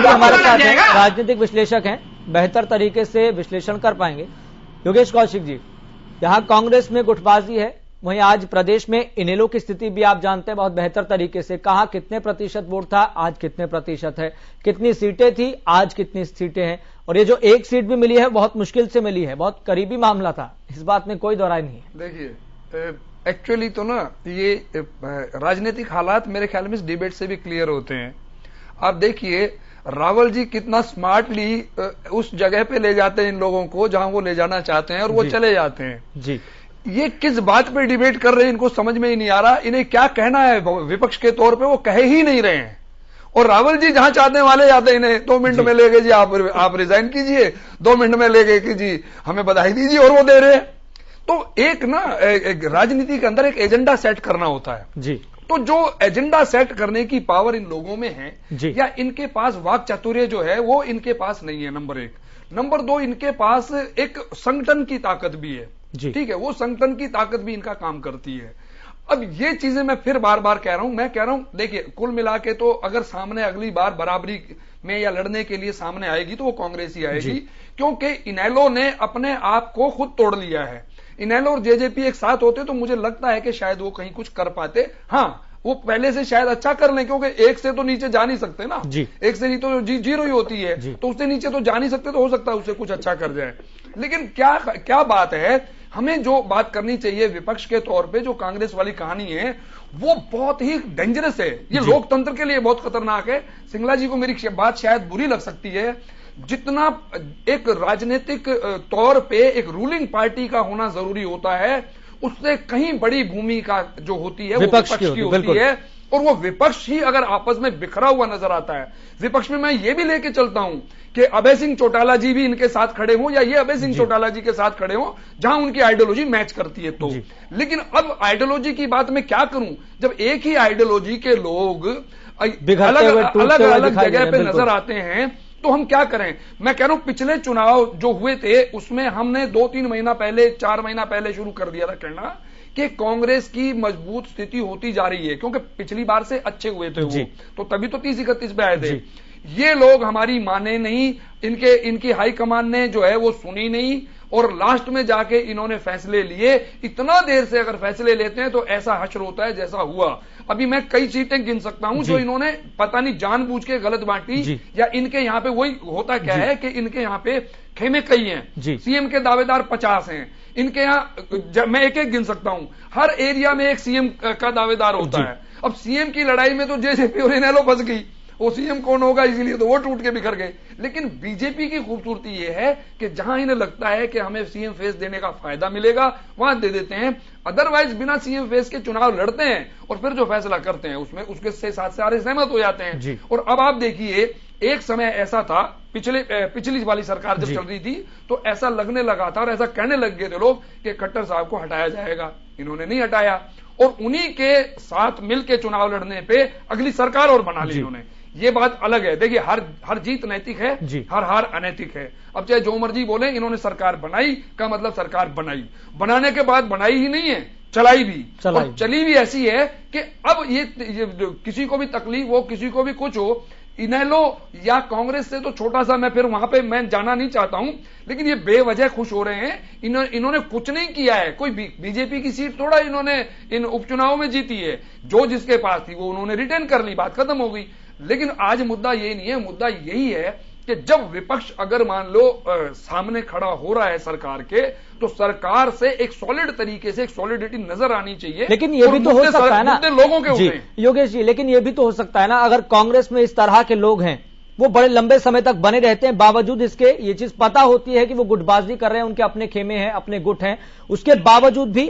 हमारे साथ हैं, राजनीतिक विश्लेषक हैं, बेहतर तरीके से विश्लेषण कर पाएंगे। योगेश कौशिक जी, यहाँ कांग्रेस में गुटबाजी है, वहीं आज प्रदेश में इनेलो की स्थिति भी आप जानते हैं बहुत बेहतर तरीके से। कहां कितने प्रतिशत वोट था, आज कितने प्रतिशत है, कितनी सीटें थी, आज कितनी सीटें हैं, और ये जो एक सीट भी मिली है बहुत मुश्किल से मिली है, बहुत करीबी मामला था, इस बात में कोई दोहराई नहीं है। देखिए एक्चुअली तो ना ये राजनीतिक हालात मेरे ख्याल में इस डिबेट से भी क्लियर होते हैं। आप देखिए रावल जी कितना स्मार्टली उस जगह पे ले जाते हैं इन लोगों को जहां वो ले जाना चाहते हैं और वो चले जाते हैं। जी ये किस बात पे डिबेट कर रहे हैं इनको समझ में ही नहीं आ रहा। इन्हें क्या कहना है विपक्ष के तौर पे वो कह ही नहीं रहे हैं। और रावल जी जहां चाहने वाले जाते हैं, इन्हें 2 मिनट में ले गए जी आप रिजाइन कीजिए, 2 मिनट में ले गए कि जी हमें बधाई दीजिए, और वो दे रहे हैं। तो एक राजनीति के अंदर एक एजेंडा सेट करना होता है जी। तो जो एजेंडा सेट करने की पावर इन लोगों में है या इनके पास वाक चातुर्य जो है वो इनके पास नहीं है, नंबर 1। नंबर 2, इनके पास एक संगठन की ताकत भी है, ठीक है, वो संगठन की ताकत भी इनका काम करती है। अब ये चीजें मैं फिर बार बार कह रहा हूं, मैं कह रहा हूं देखिए कुल मिला के तो अगर सामने अगली बार बराबरी में या लड़ने के लिए सामने आएगी तो वो कांग्रेस ही आएगी, क्योंकि इनेलो ने अपने आप को खुद तोड़ लिया है। इनेलो और जेजेपी एक साथ होते तो मुझे लगता है कि शायद वो कहीं कुछ कर पाते। हाँ, वो पहले से शायद अच्छा कर लें, क्योंकि 1 से तो नीचे जा नहीं सकते ना, 1 से नहीं तो 0 ही होती है, तो उससे नीचे तो जा नहीं सकते, तो हो सकता है उससे कुछ अच्छा कर जाए। लेकिन क्या बात है, हमें जो बात करनी चाहिए विपक्ष के तौर पे, जो कांग्रेस वाली कहानी है वो बहुत ही डेंजरस है, ये लोकतंत्र के लिए बहुत खतरनाक है। सिंगला जी को मेरी बात शायद बुरी लग सकती है, जितना एक राजनीतिक तौर पे एक रूलिंग पार्टी का होना जरूरी होता है, उससे कहीं बड़ी भूमिका जो होती है वो विपक्ष की होती है। और वो विपक्ष ही अगर आपस में बिखरा हुआ नजर आता है, विपक्ष में मैं ये भी लेके चलता हूं कि अभय सिंह चौटाला जी भी इनके साथ खड़े हों या ये अभय सिंह चौटाला जी के साथ खड़े हों, जहां उनकी आइडियोलॉजी मैच करती है तो। लेकिन अब आइडियोलॉजी की बात मैं क्या करूं, जब एक ही आइडियोलॉजी के लोग अलग अलग जगह पे नजर आते हैं तो हम क्या करें। मैं कह रहा हूं पिछले चुनाव जो हुए थे उसमें हमने 2-3 महीना पहले, 4 महीना पहले शुरू कर दिया था कहना कि कांग्रेस की मजबूत स्थिति होती जा रही है, क्योंकि पिछली बार से अच्छे हुए थे वो, तो तभी तो 30-31 पे आए थे। ये लोग हमारी माने नहीं, इनकी हाईकमान ने जो है वो सुनी नहीं, और लास्ट में जाके इन्होंने फैसले लिए। इतना देर से अगर फैसले लेते हैं तो ऐसा हश्र होता है जैसा हुआ। अभी मैं कई सीटें गिन सकता हूं जो इन्होंने पता नहीं जानबूझ के गलत बांटी, या इनके यहां पे वही होता क्या है कि इनके यहां पे खेमे कई हैं, सीएम के दावेदार 50 हैं, इनके यहां मैं एक गिन सकता हूं, हर एरिया में एक सीएम का दावेदार होता है। अब सीएम की लड़ाई में तो जेजेपी और इनेलो फंस गई, वो सीएम कौन होगा इसीलिए तो वो टूट के बिखर गए। लेकिन बीजेपी की खूबसूरती ये है कि जहां इन्हें लगता है कि हमें सीएम फेस देने का फायदा मिलेगा वहां दे देते हैं, अदरवाइज बिना सीएम फेस के चुनाव लड़ते हैं और फिर जो फैसला करते हैं उसमें उसके साथ सारे सहमत हो जाते हैं। और अब आप देखिए, एक समय ऐसा था पिछली वाली सरकार जब चल रही थी तो ऐसा लगने लगा था और ऐसा कहने लग गए थे लोग कि खट्टर साहब को हटाया जाएगा, इन्होंने नहीं हटाया, और उन्हीं के साथ मिलकर चुनाव लड़ने पे अगली सरकार और बना ली इन्होंने। ये बात अलग है। देखिए, हर जीत नैतिक है, हर हार अनैतिक है। अब चाहे जो मर्जी बोले, इन्होंने सरकार बनाई का मतलब सरकार बनाई, बनाने के बाद बनाई ही नहीं है, चलाई भी, और चली भी ऐसी है कि अब ये किसी को भी तकलीफ हो, किसी को भी कुछ हो, इनेलो या कांग्रेस से तो छोटा सा मैं फिर वहां पे मैं जाना नहीं चाहता हूं, लेकिन ये बेवजह खुश हो रहे हैं। इन्होंने कुछ नहीं किया है, कोई बीजेपी की सीट थोड़ा इन्होंने इन उपचुनाव में जीती है, जो जिसके पास थी वो उन्होंने रिटेन कर ली, बात खत्म हो गई। लेकिन आज मुद्दा ये नहीं है, मुद्दा यही है कि जब विपक्ष अगर मान लो सामने खड़ा हो रहा है सरकार के, तो सरकार से एक सॉलिड तरीके से एक सॉलिडिटी नजर आनी चाहिए। लेकिन ये भी तो हो सकता है ना लोगों के जी योगेश जी, लेकिन ये भी तो हो सकता है ना, अगर कांग्रेस में इस तरह के लोग हैं, वो बड़े लंबे समय तक बने रहते हैं, बावजूद इसके ये चीज पता होती है कि वो गुटबाजी कर रहे हैं, उनके अपने खेमे हैं, अपने गुट हैं, उसके बावजूद भी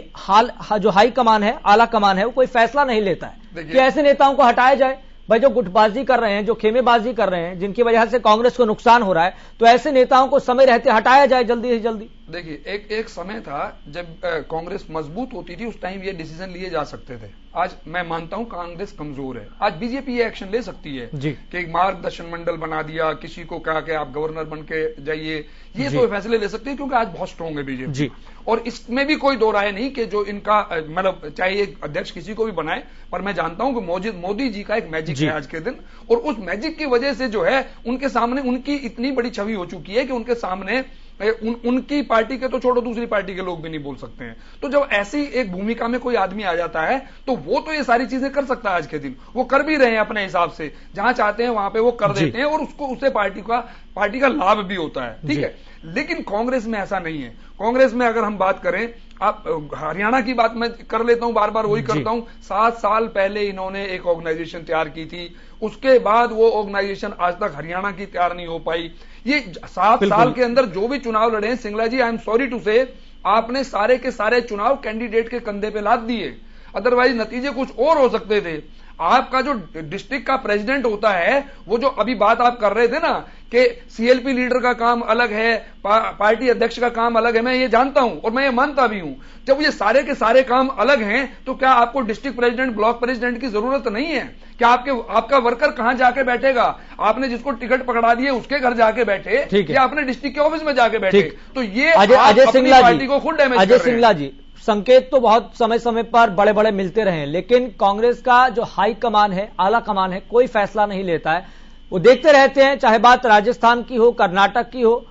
जो हाई कमान है, आला कमान है, वो कोई फैसला नहीं लेता है कि ऐसे नेताओं को हटाया जाए। भाई जो गुटबाजी कर रहे हैं, जो खेमेबाजी कर रहे हैं, जिनकी वजह से कांग्रेस को नुकसान हो रहा है, तो ऐसे नेताओं को समय रहते हटाया जाए जल्दी से जल्दी। देखिए, एक समय था जब कांग्रेस मजबूत होती थी, उस टाइम ये डिसीजन लिए जा सकते थे। आज मैं मानता हूं कांग्रेस कमजोर है, आज बीजेपी ये एक्शन ले सकती है कि एक मार्गदर्शन मंडल बना दिया, किसी को कहा कि आप गवर्नर बन के जाइए, ये तो फैसले ले सकते हैं क्योंकि आज बहुत स्ट्रांग है बीजेपी। और इसमें भी कोई दो राय नहीं कि जो इनका मतलब चाहे एक अध्यक्ष किसी को भी बनाए, पर मैं जानता हूं कि मोदी जी का एक मैजिक है आज के दिन, और उस मैजिक की वजह से जो है उनके सामने उनकी इतनी बड़ी छवि हो चुकी है कि उनके सामने उनकी पार्टी के तो छोड़ो, दूसरी पार्टी के लोग भी नहीं बोल सकते हैं। तो जब ऐसी एक भूमिका में कोई आदमी आ जाता है तो वो तो ये सारी चीजें कर सकता है। आज के दिन वो कर भी रहे हैं अपने हिसाब से, जहां चाहते हैं वहां पे वो कर देते हैं, और उससे पार्टी का लाभ भी होता है, ठीक है। लेकिन कांग्रेस में ऐसा नहीं है। कांग्रेस में अगर हम बात करें, आप हरियाणा की बात मैं कर लेता हूं, बार बार वही करता हूं। 7 साल पहले इन्होंने एक ऑर्गेनाइजेशन तैयार की थी, उसके बाद वो ऑर्गेनाइजेशन आज तक हरियाणा की तैयार नहीं हो पाई। ये 7 साल के अंदर जो भी चुनाव लड़े हैं, सिंगला जी, आई एम सॉरी टू से, आपने सारे के सारे चुनाव कैंडिडेट के कंधे पे लाद दिए, अदरवाइज नतीजे कुछ और हो सकते थे। आपका जो डिस्ट्रिक्ट का प्रेसिडेंट होता है, वो जो अभी बात आप कर रहे थे ना कि सीएलपी लीडर का काम अलग है, पार्टी अध्यक्ष का काम अलग है, मैं ये जानता हूं और मैं ये मानता भी हूं। जब ये सारे के सारे काम अलग हैं, तो क्या आपको डिस्ट्रिक्ट प्रेसिडेंट, ब्लॉक प्रेसिडेंट की जरूरत नहीं है? क्या आपका वर्कर कहां जाके बैठेगा? आपने जिसको टिकट पकड़ा दिए उसके घर जाके बैठे या अपने डिस्ट्रिक्ट के ऑफिस में जाके बैठे? तो ये अजय सिंगला पार्टी को खुद डैमेज। अजय सिंगला जी, संकेत तो बहुत समय समय पर बड़े बड़े मिलते रहे, लेकिन कांग्रेस का जो हाई कमान है, आला कमान है, कोई फैसला नहीं लेता है। वो देखते रहते हैं, चाहे बात राजस्थान की हो, कर्नाटक की हो,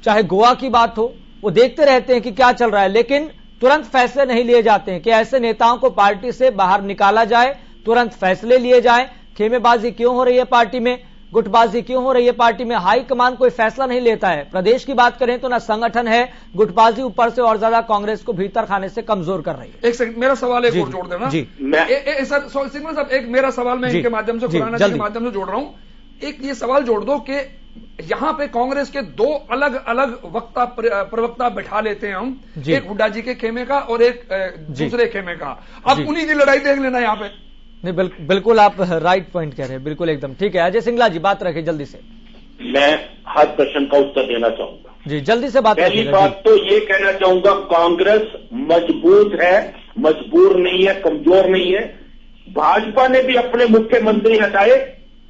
चाहे गोवा की बात हो, वो देखते रहते हैं कि क्या चल रहा है, लेकिन तुरंत फैसले नहीं लिए जाते हैं कि ऐसे नेताओं को पार्टी से बाहर निकाला जाए, तुरंत फैसले लिए जाएं। खेमेबाजी क्यों हो रही है पार्टी में, गुटबाजी क्यों हो रही है पार्टी में? हाईकमान कोई फैसला नहीं लेता है। प्रदेश की बात करें तो ना संगठन है, गुटबाजी ऊपर से और ज्यादा कांग्रेस को भीतर खाने से कमजोर कर रही है। एक सेकंड, मेरा सवाल एक और जोड़ देना जी। सर सिंगल साहब, एक मेरा सवाल मैं इनके माध्यम से, खुराना जी के माध्यम से जोड़ रहा हूं। एक ये सवाल जोड़ दो कि यहां पे कांग्रेस के दो अलग अलग प्रवक्ता बैठा लेते हैं हम, एक हुड्डा जी के खेमे का और एक दूसरे खेमे का। अब उन्हीं की लड़ाई देख लेना यहाँ पे। नहीं, बिल्कुल आप राइट पॉइंट कह रहे हैं, बिल्कुल एकदम ठीक है। अजय सिंगला जी, बात रखें जल्दी से। मैं हर प्रश्न का उत्तर देना चाहूंगा जी, जल्दी से बात। पहली बात तो ये कहना चाहूंगा, कांग्रेस मजबूत है, मजबूर नहीं है, कमजोर नहीं है। भाजपा ने भी अपने मुख्यमंत्री हटाए,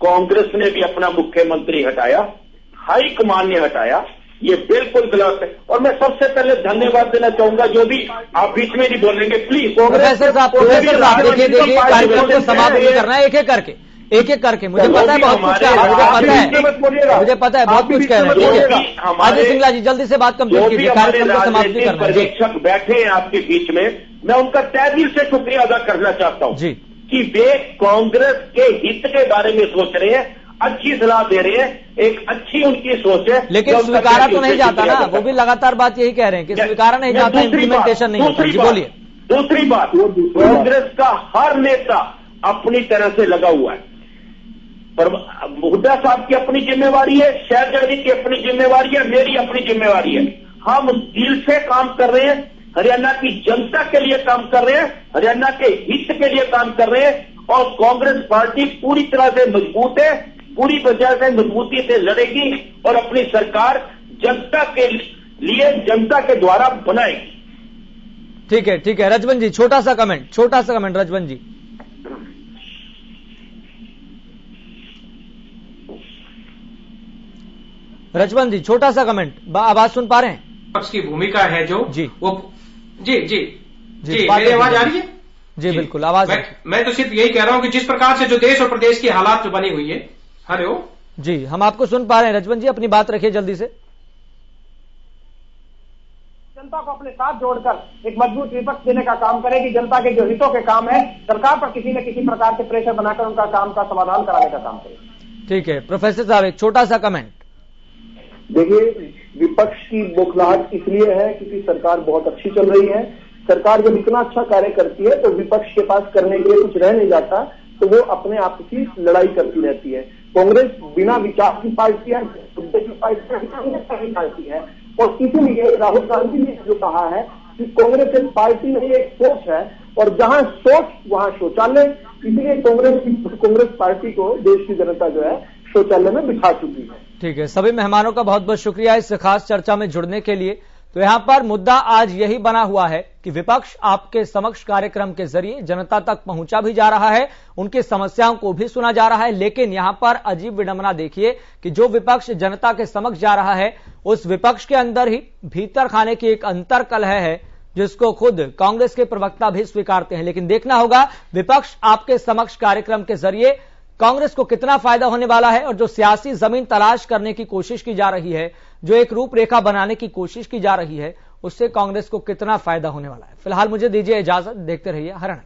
कांग्रेस ने भी अपना मुख्यमंत्री हटाया, हाईकमान ने हटाया। ये बिल्कुल गलत है। और मैं सबसे पहले धन्यवाद देना चाहूंगा, जो भी आप बीच में नहीं बोलेंगे प्लीज। प्रोफेसर साहब देखिए कार्यक्रम को समाप्त नहीं करना है, एक एक करके मुझे पता है बहुत कुछ कह रहे हैं, मुझे पता है बहुत कुछ कह रहे हैं। अजय सिंगला जी, जल्दी से बात कंप्लीट कीजिए, कार्यक्रम को समाप्त नहीं करना है। पर्यवेक्षक बैठे हैं आपके बीच में, मैं उनका तहे दिल से शुक्रिया अदा करना चाहता हूं जी कि वे कांग्रेस के हित के बारे में सोच रहे हैं, अच्छी सलाह दे रहे हैं, एक अच्छी उनकी सोच है। लेकिन स्वीकारा तो नहीं जाता ना, वो भी लगातार बात यही कह रहे हैं कि स्वीकारा नहीं जाता, इम्प्लीमेंटेशन नहीं होता। जी बोलिए। दूसरी बात, कांग्रेस का हर नेता अपनी तरह से लगा हुआ है। पर हुड्डा साहब की अपनी जिम्मेवारी है, शहजादी की अपनी जिम्मेवारी है, मेरी अपनी जिम्मेवारी है। हम दिल से काम कर रहे हैं, हरियाणा की जनता के लिए काम कर रहे हैं, हरियाणा के हित के लिए काम कर रहे हैं। और कांग्रेस पार्टी पूरी तरह से मजबूत है, पूरी वजह से मजबूती से लड़ेगी और अपनी सरकार जनता के लिए, जनता के द्वारा बनाएगी। ठीक है रजवन जी, छोटा सा कमेंट रजवन जी। रजवन जी, छोटा सा कमेंट, आवाज सुन पा रहे हैं? पक्ष की भूमिका है जो जी, वो जी मेरी आवाज आ रही है? जी बिल्कुल, आवाज। मैं तो सिर्फ यही कह रहा हूं कि जिस प्रकार से जो देश और प्रदेश की हालात जो बनी हुई है। हेलो जी, हम आपको सुन पा रहे हैं। रजवन जी, अपनी बात रखिए जल्दी से। जनता को अपने साथ जोड़कर एक मजबूत विपक्ष देने का काम करेगी। जनता के जो हितों के काम है, सरकार पर किसी न किसी प्रकार के प्रेशर बनाकर उनका काम का समाधान कराने का काम करेगी। ठीक है प्रोफेसर साहब, एक छोटा सा कमेंट। देखिए, विपक्ष की बौखलाहट इसलिए है क्योंकि सरकार बहुत अच्छी चल रही है। सरकार जब इतना अच्छा कार्य करती है तो विपक्ष के पास करने के लिए कुछ रह नहीं जाता, तो वो अपने आप की लड़ाई करती रहती है। कांग्रेस बिना विचार की पार्टी है, मुद्दे की पार्टी है। और इसीलिए राहुल गांधी ने जो कहा है कि कांग्रेस एक पार्टी नहीं, एक सोच है, और जहां सोच वहां शौचालय। इसलिए कांग्रेस पार्टी को देश की जनता जो है शौचालय में बिठा चुकी है। ठीक है, सभी मेहमानों का बहुत बहुत शुक्रिया इस खास चर्चा में जुड़ने के लिए। तो यहां पर मुद्दा आज यही बना हुआ है कि विपक्ष आपके समक्ष कार्यक्रम के जरिए जनता तक पहुंचा भी जा रहा है, उनकी समस्याओं को भी सुना जा रहा है, लेकिन यहां पर अजीब विडंबना देखिए कि जो विपक्ष जनता के समक्ष जा रहा है, उस विपक्ष के अंदर ही भीतर खाने की एक अंतर कलह है, जिसको खुद कांग्रेस के प्रवक्ता भी स्वीकारते हैं। लेकिन देखना होगा विपक्ष आपके समक्ष कार्यक्रम के जरिए कांग्रेस को कितना फायदा होने वाला है, और जो सियासी जमीन तलाश करने की कोशिश की जा रही है, जो एक रूपरेखा बनाने की कोशिश की जा रही है, उससे कांग्रेस को कितना फायदा होने वाला है। फिलहाल मुझे दीजिए इजाजत, देखते रहिए हरियाणा।